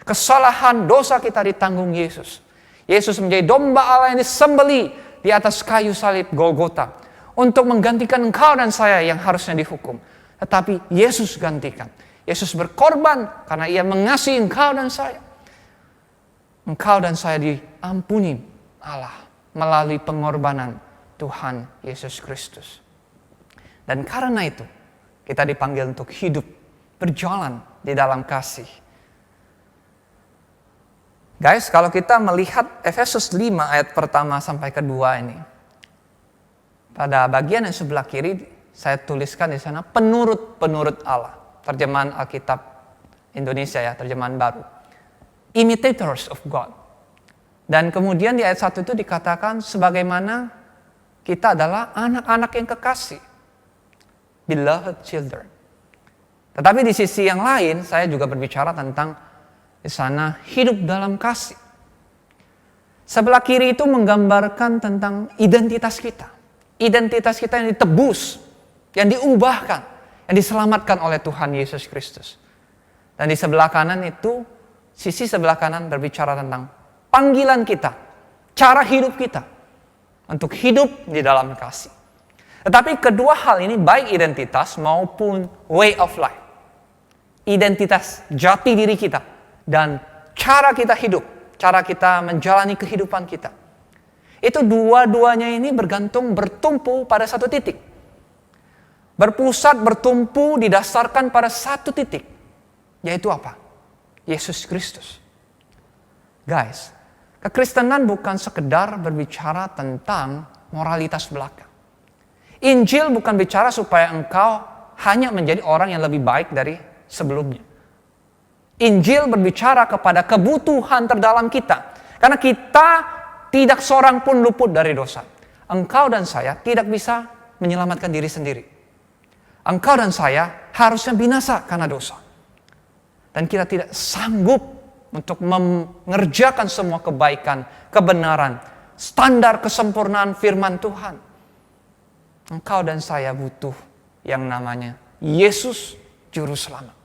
Kesalahan dosa kita ditanggung Yesus. Yesus menjadi domba Allah yang disembelih di atas kayu salib Golgota. Untuk menggantikan engkau dan saya yang harusnya dihukum. Tetapi Yesus gantikan. Yesus berkorban karena ia mengasihi engkau dan saya. Engkau dan saya diampuni Allah melalui pengorbanan Tuhan Yesus Kristus. Dan karena itu, kita dipanggil untuk hidup, berjalan di dalam kasih. Guys, kalau kita melihat Efesus 5 ayat pertama sampai kedua ini. Pada bagian yang sebelah kiri, saya tuliskan di sana penurut Allah. Terjemahan Alkitab Indonesia ya, terjemahan baru. Imitators of God. Dan kemudian di ayat 1 itu dikatakan sebagaimana kita adalah anak-anak yang kekasih. Beloved children. Tetapi di sisi yang lain, saya juga berbicara tentang Di sana hidup dalam kasih. Sebelah kiri itu menggambarkan tentang identitas kita. Identitas kita yang ditebus, yang diubahkan, yang diselamatkan oleh Tuhan Yesus Kristus. Dan di sebelah kanan itu, sisi sebelah kanan berbicara tentang panggilan kita, cara hidup kita untuk hidup di dalam kasih. Tetapi kedua hal ini, baik identitas maupun way of life, identitas jati diri kita dan cara kita hidup, cara kita menjalani kehidupan kita, itu dua-duanya ini bertumpu pada satu titik. Berpusat, bertumpu, didasarkan pada satu titik. Yaitu apa? Yesus Kristus. Guys, kekristenan bukan sekedar berbicara tentang moralitas belaka. Injil bukan bicara supaya engkau hanya menjadi orang yang lebih baik dari sebelumnya. Injil berbicara kepada kebutuhan terdalam kita. Karena kita tidak seorang pun luput dari dosa. Engkau dan saya tidak bisa menyelamatkan diri sendiri. Engkau dan saya harusnya binasa karena dosa. Dan kita tidak sanggup untuk mengerjakan semua kebaikan, kebenaran, standar kesempurnaan firman Tuhan. Engkau dan saya butuh yang namanya Yesus Juru Selamat.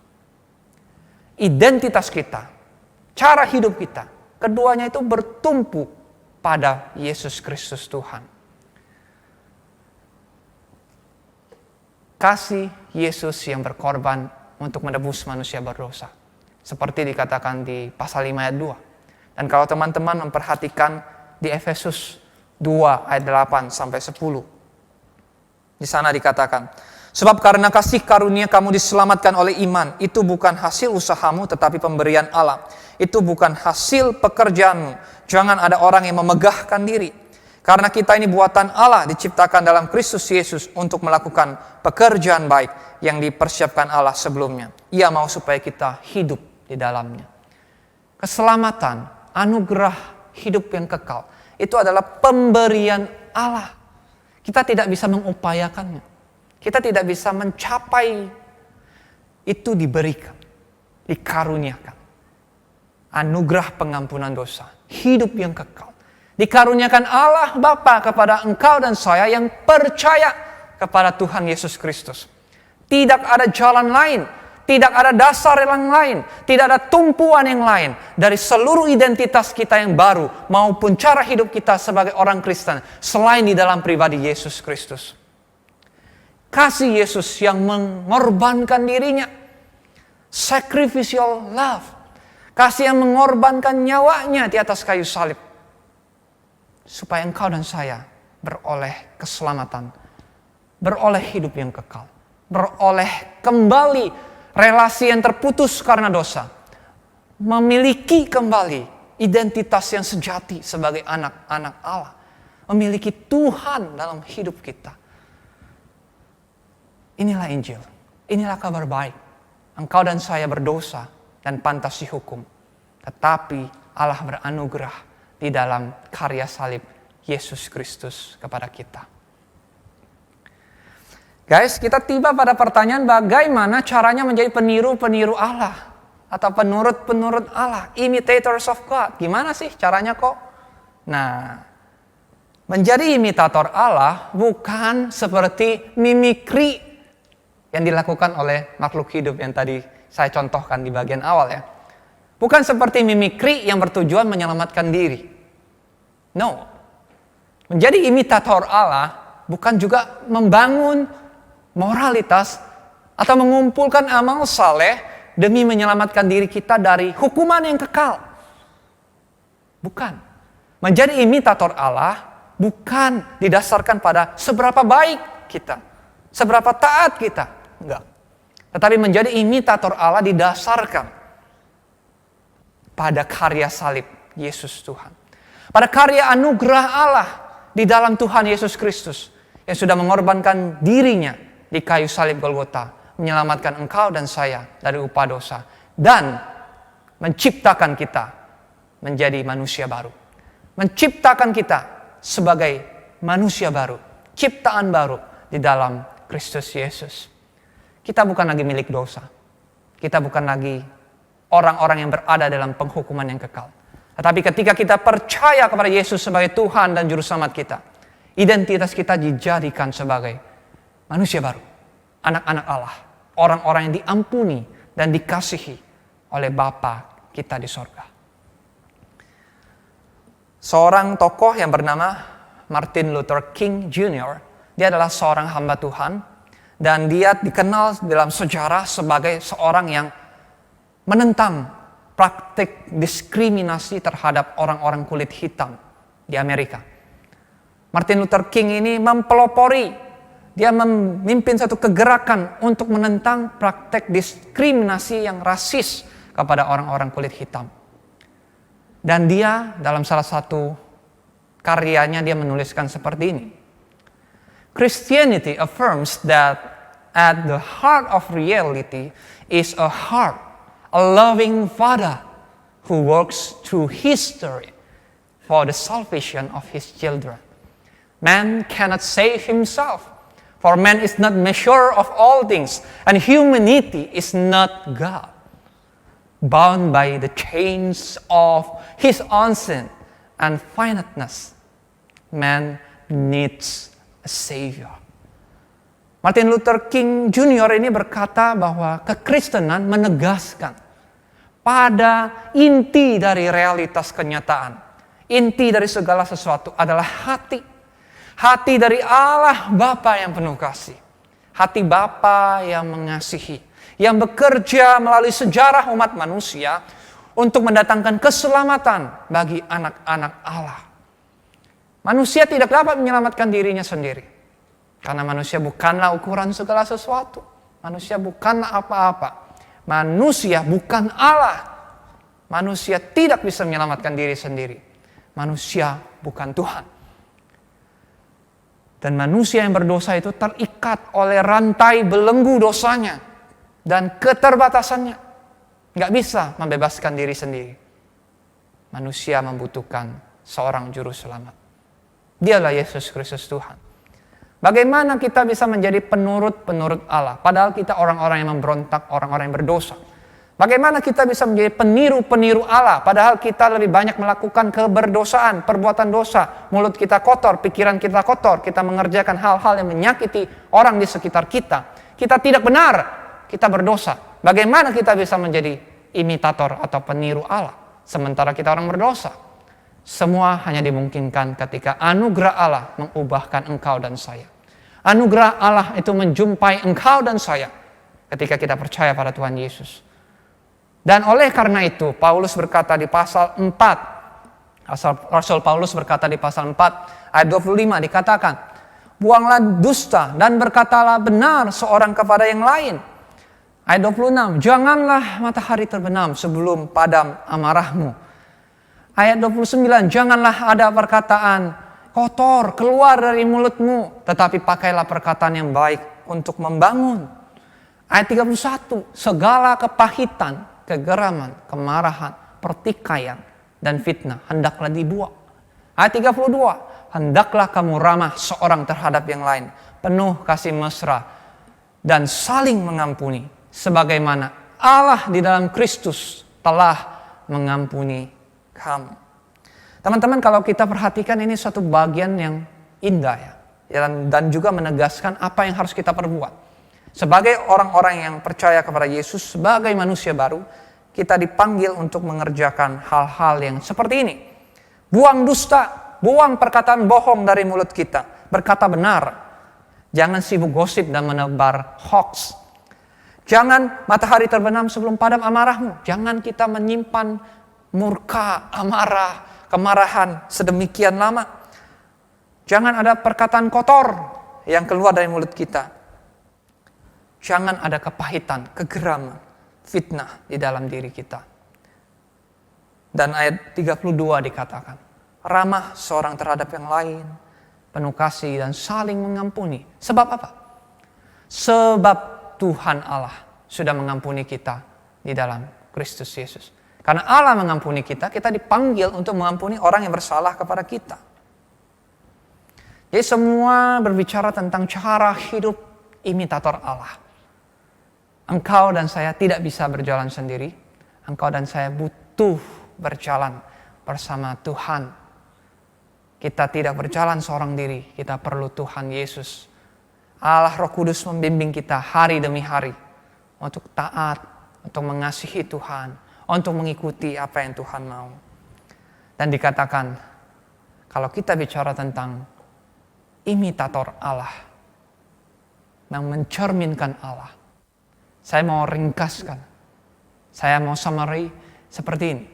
Identitas kita, cara hidup kita, keduanya itu bertumpu pada Yesus Kristus Tuhan. Kasih Yesus yang berkorban untuk menebus manusia berdosa. Seperti dikatakan di pasal 5 ayat 2. Dan kalau teman-teman memperhatikan di Efesus 2 ayat 8 sampai 10. Di sana dikatakan, sebab karena kasih karunia kamu diselamatkan oleh iman, itu bukan hasil usahamu tetapi pemberian Allah. Itu bukan hasil pekerjaanmu. Jangan ada orang yang memegahkan diri. Karena kita ini buatan Allah, diciptakan dalam Kristus Yesus untuk melakukan pekerjaan baik yang dipersiapkan Allah sebelumnya. Ia mau supaya kita hidup di dalamnya. Keselamatan, anugerah hidup yang kekal, itu adalah pemberian Allah. Kita tidak bisa mengupayakannya. Kita tidak bisa mencapai itu, diberikan, dikaruniakan. Anugerah pengampunan dosa, hidup yang kekal. Dikaruniakan Allah Bapa kepada engkau dan saya yang percaya kepada Tuhan Yesus Kristus. Tidak ada jalan lain, tidak ada dasar yang lain, tidak ada tumpuan yang lain dari seluruh identitas kita yang baru maupun cara hidup kita sebagai orang Kristen selain di dalam pribadi Yesus Kristus. Kasih Yesus yang mengorbankan dirinya, sacrificial love, kasih yang mengorbankan nyawanya di atas kayu salib. Supaya engkau dan saya beroleh keselamatan, beroleh hidup yang kekal, beroleh kembali relasi yang terputus karena dosa, memiliki kembali identitas yang sejati sebagai anak-anak Allah, memiliki Tuhan dalam hidup kita. Inilah Injil, inilah kabar baik. Engkau dan saya berdosa dan pantas dihukum, tetapi Allah beranugerah di dalam karya salib Yesus Kristus kepada kita. Guys, kita tiba pada pertanyaan bagaimana caranya menjadi peniru-peniru Allah atau penurut-penurut Allah, imitators of God. Gimana sih caranya kok? Nah, menjadi imitator Allah bukan seperti mimikri yang dilakukan oleh makhluk hidup yang tadi saya contohkan di bagian awal ya. Bukan seperti mimikri yang bertujuan menyelamatkan diri. No. Menjadi imitator Allah bukan juga membangun moralitas atau mengumpulkan amal saleh demi menyelamatkan diri kita dari hukuman yang kekal. Bukan. Menjadi imitator Allah bukan didasarkan pada seberapa baik kita, seberapa taat kita. Enggak. Tetapi menjadi imitator Allah didasarkan pada karya salib Yesus Tuhan. Pada karya anugerah Allah di dalam Tuhan Yesus Kristus yang sudah mengorbankan dirinya di kayu salib Golgota, menyelamatkan engkau dan saya dari upah dosa dan menciptakan kita menjadi manusia baru. Menciptakan kita sebagai manusia baru, ciptaan baru di dalam Kristus Yesus. Kita bukan lagi milik dosa. Kita bukan lagi orang-orang yang berada dalam penghukuman yang kekal. Tetapi ketika kita percaya kepada Yesus sebagai Tuhan dan Juru Selamat kita, identitas kita dijadikan sebagai manusia baru, anak-anak Allah, orang-orang yang diampuni dan dikasihi oleh Bapa kita di sorga. Seorang tokoh yang bernama Martin Luther King Jr., dia adalah seorang hamba Tuhan, dan dia dikenal dalam sejarah sebagai seorang yang menentang praktik diskriminasi terhadap orang-orang kulit hitam di Amerika. Martin Luther King ini mempelopori, dia memimpin satu kegerakan untuk menentang praktik diskriminasi yang rasis kepada orang-orang kulit hitam. Dan dia dalam salah satu karyanya dia menuliskan seperti ini. Christianity affirms that at the heart of reality is a heart, a loving Father who works through history for the salvation of his children. Man cannot save himself, for man is not measure of all things, and humanity is not God. Bound by the chains of his own sin and finiteness, man needs a Savior. Martin Luther King Jr. ini berkata bahwa kekristenan menegaskan pada inti dari realitas kenyataan. Inti dari segala sesuatu adalah hati. Hati dari Allah Bapa yang penuh kasih. Hati Bapa yang mengasihi. Yang bekerja melalui sejarah umat manusia untuk mendatangkan keselamatan bagi anak-anak Allah. Manusia tidak dapat menyelamatkan dirinya sendiri. Karena manusia bukanlah ukuran segala sesuatu. Manusia bukanlah apa-apa. Manusia bukan Allah. Manusia tidak bisa menyelamatkan diri sendiri. Manusia bukan Tuhan. Dan manusia yang berdosa itu terikat oleh rantai belenggu dosanya dan keterbatasannya. Gak bisa membebaskan diri sendiri. Manusia membutuhkan seorang juru selamat. Dialah Yesus Kristus Tuhan. Bagaimana kita bisa menjadi penurut-penurut Allah, padahal kita orang-orang yang memberontak, orang-orang yang berdosa. Bagaimana kita bisa menjadi peniru-peniru Allah, padahal kita lebih banyak melakukan keberdosaan, perbuatan dosa, mulut kita kotor, pikiran kita kotor, kita mengerjakan hal-hal yang menyakiti orang di sekitar kita. Kita tidak benar, kita berdosa. Bagaimana kita bisa menjadi imitator atau peniru Allah, sementara kita orang berdosa? Semua hanya dimungkinkan ketika anugerah Allah mengubahkan engkau dan saya. Anugerah Allah itu menjumpai engkau dan saya ketika kita percaya pada Tuhan Yesus. Dan oleh karena itu, Paulus berkata di pasal 4, Rasul Paulus berkata di pasal 4 ayat 25 dikatakan, buanglah dusta dan berkatalah benar seorang kepada yang lain. Ayat 26, janganlah matahari terbenam sebelum padam amarahmu. Ayat 29, janganlah ada perkataan kotor keluar dari mulutmu, tetapi pakailah perkataan yang baik untuk membangun. Ayat 31, segala kepahitan, kegeraman, kemarahan, pertikaian, dan fitnah hendaklah dibuang. Ayat 32, hendaklah kamu ramah seorang terhadap yang lain, penuh kasih mesra, dan saling mengampuni, sebagaimana Allah di dalam Kristus telah mengampuni kamu. Teman-teman, kalau kita perhatikan ini suatu bagian yang indah ya, dan juga menegaskan apa yang harus kita perbuat. Sebagai orang-orang yang percaya kepada Yesus, sebagai manusia baru, kita dipanggil untuk mengerjakan hal-hal yang seperti ini. Buang dusta, buang perkataan bohong dari mulut kita, berkata benar. Jangan sibuk gosip dan menebar hoax. Jangan matahari terbenam sebelum padam amarahmu. Jangan kita menyimpan murka, amarah, kemarahan sedemikian lama. Jangan ada perkataan kotor yang keluar dari mulut kita. Jangan ada kepahitan, kegeraman, fitnah di dalam diri kita. Dan ayat 32 dikatakan, ramah seorang terhadap yang lain, penuh kasih dan saling mengampuni. Sebab apa? Sebab Tuhan Allah sudah mengampuni kita di dalam Kristus Yesus. Karena Allah mengampuni kita, kita dipanggil untuk mengampuni orang yang bersalah kepada kita. Jadi semua berbicara tentang cara hidup imitator Allah. Engkau dan saya tidak bisa berjalan sendiri. Engkau dan saya butuh berjalan bersama Tuhan. Kita tidak berjalan seorang diri, kita perlu Tuhan Yesus. Allah Roh Kudus membimbing kita hari demi hari untuk taat, untuk mengasihi Tuhan, untuk mengikuti apa yang Tuhan mau. Dan dikatakan, kalau kita bicara tentang imitator Allah, yang mencerminkan Allah, saya mau ringkaskan, saya mau summary seperti ini.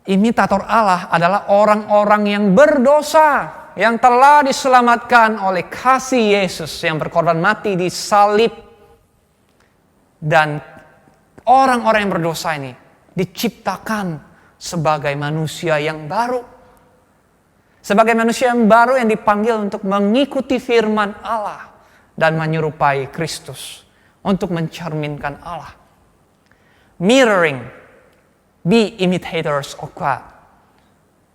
Imitator Allah adalah orang-orang yang berdosa, yang telah diselamatkan oleh kasih Yesus yang berkorban mati di salib. Dan orang-orang yang berdosa ini diciptakan sebagai manusia yang baru. Sebagai manusia yang baru yang dipanggil untuk mengikuti firman Allah dan menyerupai Kristus, untuk mencerminkan Allah. Mirroring, be imitators of God.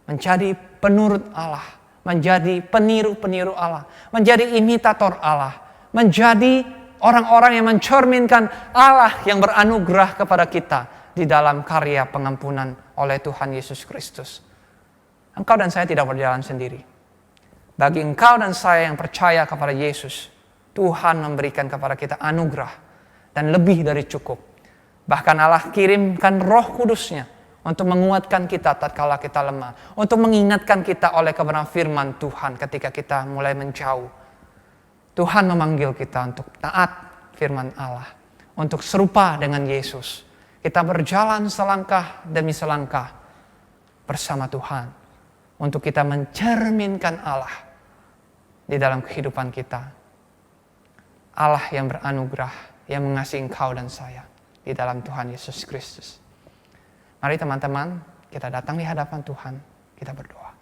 Menjadi penurut Allah, menjadi peniru-peniru Allah, menjadi imitator Allah, menjadi orang-orang yang mencerminkan Allah yang beranugerah kepada kita di dalam karya pengampunan oleh Tuhan Yesus Kristus. Engkau dan saya tidak berjalan sendiri. Bagi engkau dan saya yang percaya kepada Yesus, Tuhan memberikan kepada kita anugerah dan lebih dari cukup. Bahkan Allah kirimkan Roh Kudus-Nya untuk menguatkan kita tatkala kita lemah, untuk mengingatkan kita oleh kebenaran firman Tuhan ketika kita mulai menjauh. Tuhan memanggil kita untuk taat firman Allah, untuk serupa dengan Yesus. Kita berjalan selangkah demi selangkah bersama Tuhan, untuk kita mencerminkan Allah di dalam kehidupan kita. Allah yang beranugerah, yang mengasihi engkau dan saya di dalam Tuhan Yesus Kristus. Mari teman-teman, kita datang di hadapan Tuhan, kita berdoa.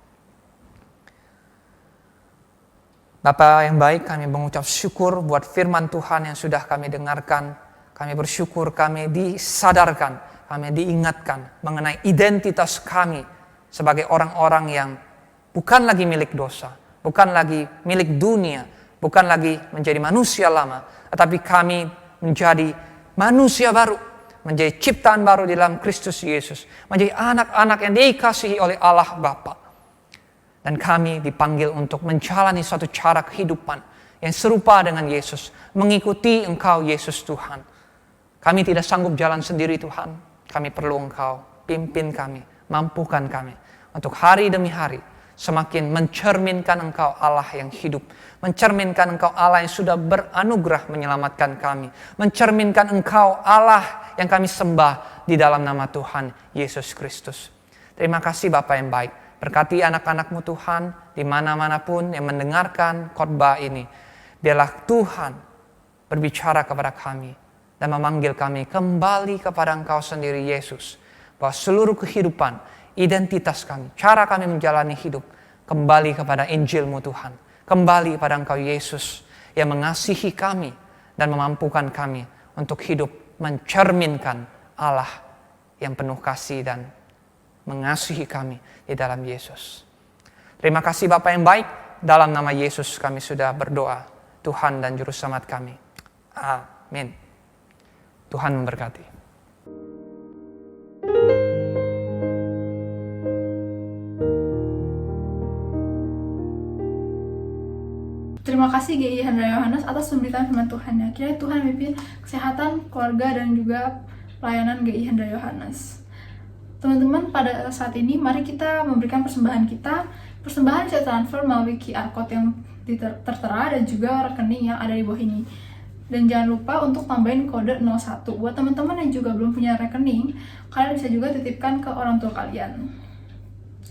Bapa yang baik, kami mengucap syukur buat firman Tuhan yang sudah kami dengarkan. Kami bersyukur kami disadarkan, kami diingatkan mengenai identitas kami sebagai orang-orang yang bukan lagi milik dosa, bukan lagi milik dunia, bukan lagi menjadi manusia lama, tetapi kami menjadi manusia baru, menjadi ciptaan baru di dalam Kristus Yesus, menjadi anak-anak yang dikasihi oleh Allah Bapa. Dan kami dipanggil untuk menjalani suatu cara kehidupan yang serupa dengan Yesus, mengikuti Engkau Yesus Tuhan. Kami tidak sanggup jalan sendiri Tuhan, kami perlu Engkau, pimpin kami, mampukan kami untuk hari demi hari semakin mencerminkan Engkau Allah yang hidup, mencerminkan Engkau Allah yang sudah beranugerah menyelamatkan kami, mencerminkan Engkau Allah yang kami sembah di dalam nama Tuhan Yesus Kristus. Terima kasih Bapa yang baik. Berkati anak-anak-Mu Tuhan, di mana-mana pun yang mendengarkan khotbah ini. Biarlah Tuhan berbicara kepada kami dan memanggil kami kembali kepada Engkau sendiri Yesus. Bahwa seluruh kehidupan, identitas kami, cara kami menjalani hidup, kembali kepada Injil-Mu Tuhan. Kembali kepada Engkau Yesus yang mengasihi kami dan memampukan kami untuk hidup mencerminkan Allah yang penuh kasih dan mengasihi kami di dalam Yesus. Terima kasih Bapa yang baik, dalam nama Yesus kami sudah berdoa, Tuhan dan Juru Selamat kami. Amin. Tuhan memberkati. Terima kasih GI Hendra Yohanes atas pemberitaan firman Tuhan. Kiranya Tuhan memimpin kesehatan, keluarga, dan juga pelayanan GI Hendra Yohanes. Teman-teman, pada saat ini mari kita memberikan persembahan kita. Persembahan bisa transfer melalui QR Code yang tertera dan juga rekening yang ada di bawah ini. Dan jangan lupa untuk tambahin kode 01. Buat teman-teman yang juga belum punya rekening, kalian bisa juga titipkan ke orang tua kalian.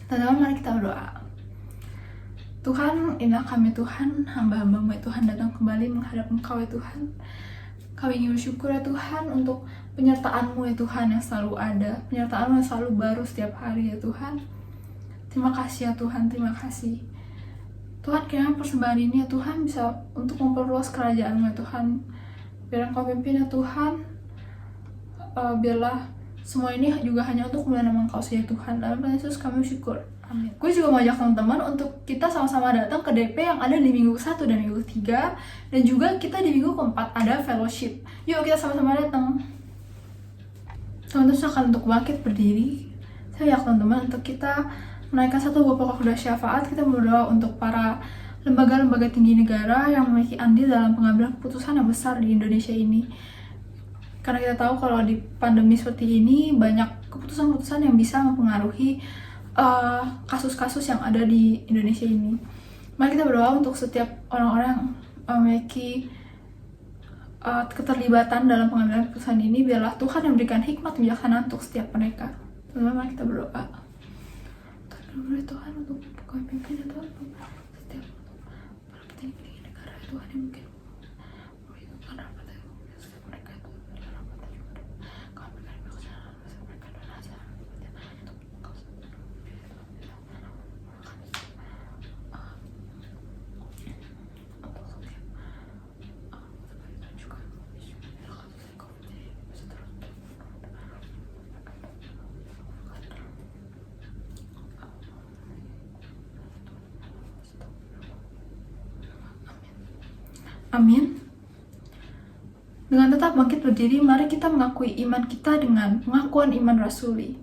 Teman-teman, mari kita berdoa. Tuhan, inilah kami Tuhan, hamba-hamba-Mu ya Tuhan, datang kembali menghadap Engkau ya Tuhan. Kami ingin bersyukur ya Tuhan untuk penyertaan-Mu ya Tuhan yang selalu ada, penyertaan-Mu yang selalu baru setiap hari ya Tuhan. Terima kasih ya Tuhan, terima kasih. Tuhan, kiranya persembahan ini ya Tuhan bisa untuk memperluas kerajaan-Mu ya Tuhan. Biar Engkau pimpin ya Tuhan, biarlah semua ini juga hanya untuk kemuliaan nama Engkau saja Tuhan. Dalam nama Yesus kami bersyukur. Amin. Gue juga mau ajak teman-teman untuk kita sama-sama datang ke DP yang ada di minggu 1 dan minggu 3. Dan juga kita di minggu keempat ada fellowship. Yuk kita sama-sama datang. Teman-teman silakan untuk bangkit berdiri. Saya ajak teman-teman untuk kita menaikkan satu buah pokok doa syafaat. Kita berdoa untuk para lembaga-lembaga tinggi negara yang memiliki andil dalam pengambilan keputusan yang besar di Indonesia ini. Karena kita tahu kalau di pandemi seperti ini banyak keputusan-keputusan yang bisa mempengaruhi kasus-kasus yang ada di Indonesia ini. Mari kita berdoa untuk setiap orang-orang yang memiliki keterlibatan dalam pengambilan keputusan ini. Biarlah Tuhan yang memberikan hikmat bijaksana untuk setiap mereka. Teman-teman, mari kita berdoa. Tuhan untuk pemimpin Tuhan, untuk setiap para petinggi negara Tuhan yang mungkin memberikan rapat setiap mereka itu adalah rapat juga. Kau berikan bijaksana setiap mereka dan hasil untuk engkau sendiri. Amin. Dengan tetap bangkit berdiri, mari kita mengakui iman kita dengan pengakuan iman rasuli.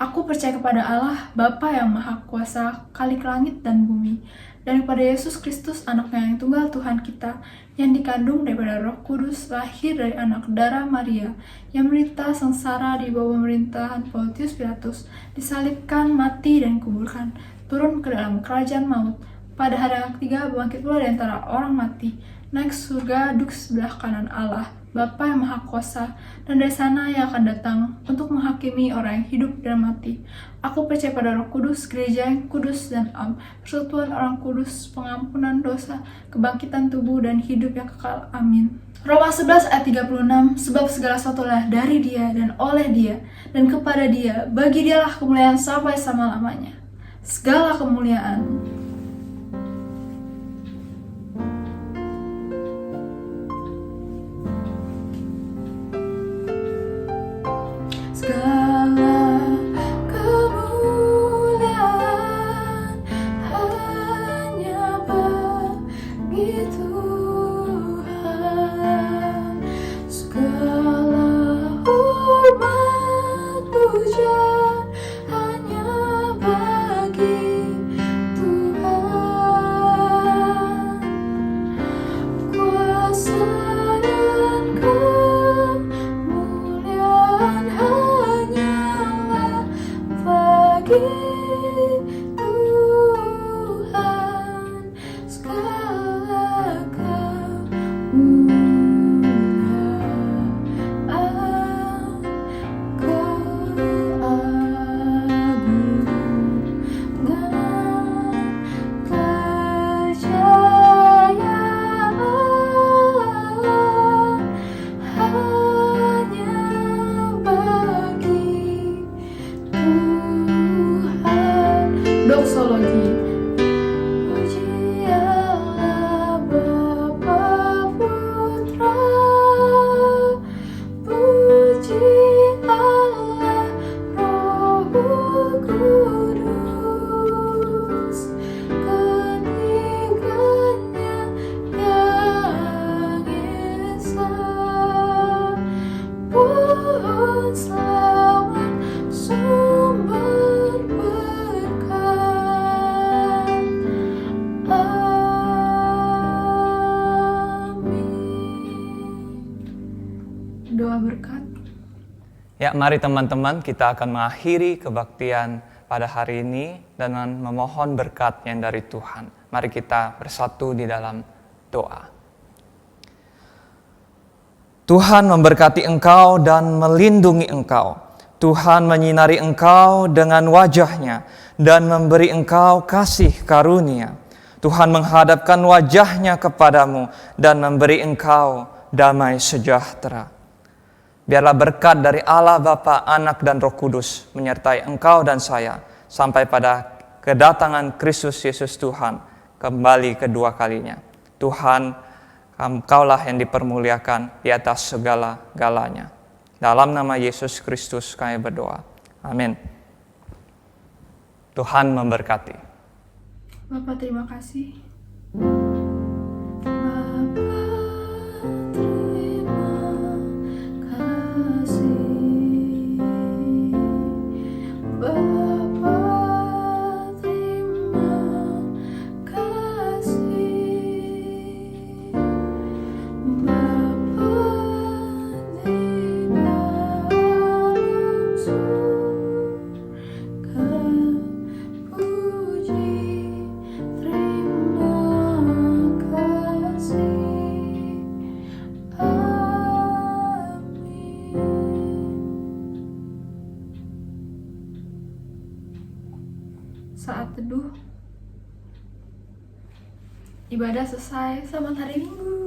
Aku percaya kepada Allah, Bapa yang Maha Kuasa, Khalik langit dan bumi, dan kepada Yesus Kristus, Anaknya yang tunggal Tuhan kita, yang dikandung daripada Roh Kudus, lahir dari anak darah Maria, yang menderita sengsara di bawah pemerintahan Pontius Pilatus, disalibkan, mati dan kuburkan, turun ke dalam kerajaan maut. Pada hari yang ketiga bangkit pula di antara orang mati, naik surga, duduk sebelah kanan Allah, Bapa yang Maha Kuasa, dan dari sana yang akan datang untuk menghakimi orang yang hidup dan mati. Aku percaya pada Roh Kudus, gereja yang kudus dan am, persekutuan orang kudus, pengampunan dosa, kebangkitan tubuh dan hidup yang kekal. Amin. Roma 11 ayat 36, sebab segala sesuatu adalah dari Dia dan oleh Dia dan kepada Dia, bagi Dialah kemuliaan sampai selama-lamanya. Segala kemuliaan segala kemuliaan hanya bagi Tuhan, segala hormat pujian hanya bagi Tuhan, kuasa dan kemuliaan hanyalah bagi Tuhan, segala kemuliaan, keagungan, kejayaan hanya bagi Tuhan. Doksologi. Pujilah Bapa Putra, puji Allah Roh Kudus, ketiganya yang esa, pohon selamat, sumber berkat. Amin. Doa berkat. Ya, mari teman-teman kita akan mengakhiri kebaktian pada hari ini dengan memohon berkat yang dari Tuhan. Mari kita bersatu di dalam doa. Tuhan memberkati engkau dan melindungi engkau. Tuhan menyinari engkau dengan wajah-Nya dan memberi engkau kasih karunia. Tuhan menghadapkan wajah-Nya kepadamu dan memberi engkau damai sejahtera. Biarlah berkat dari Allah Bapa, Anak dan Roh Kudus menyertai engkau dan saya sampai pada kedatangan Kristus Yesus Tuhan kembali kedua kalinya. Tuhan, Engkaulah yang dipermuliakan di atas segala-galanya. Dalam nama Yesus Kristus kami berdoa. Amin. Tuhan memberkati. Bapak, terima kasih. Terima kasih. Aduh. Ibadah selesai, selamat hari Minggu.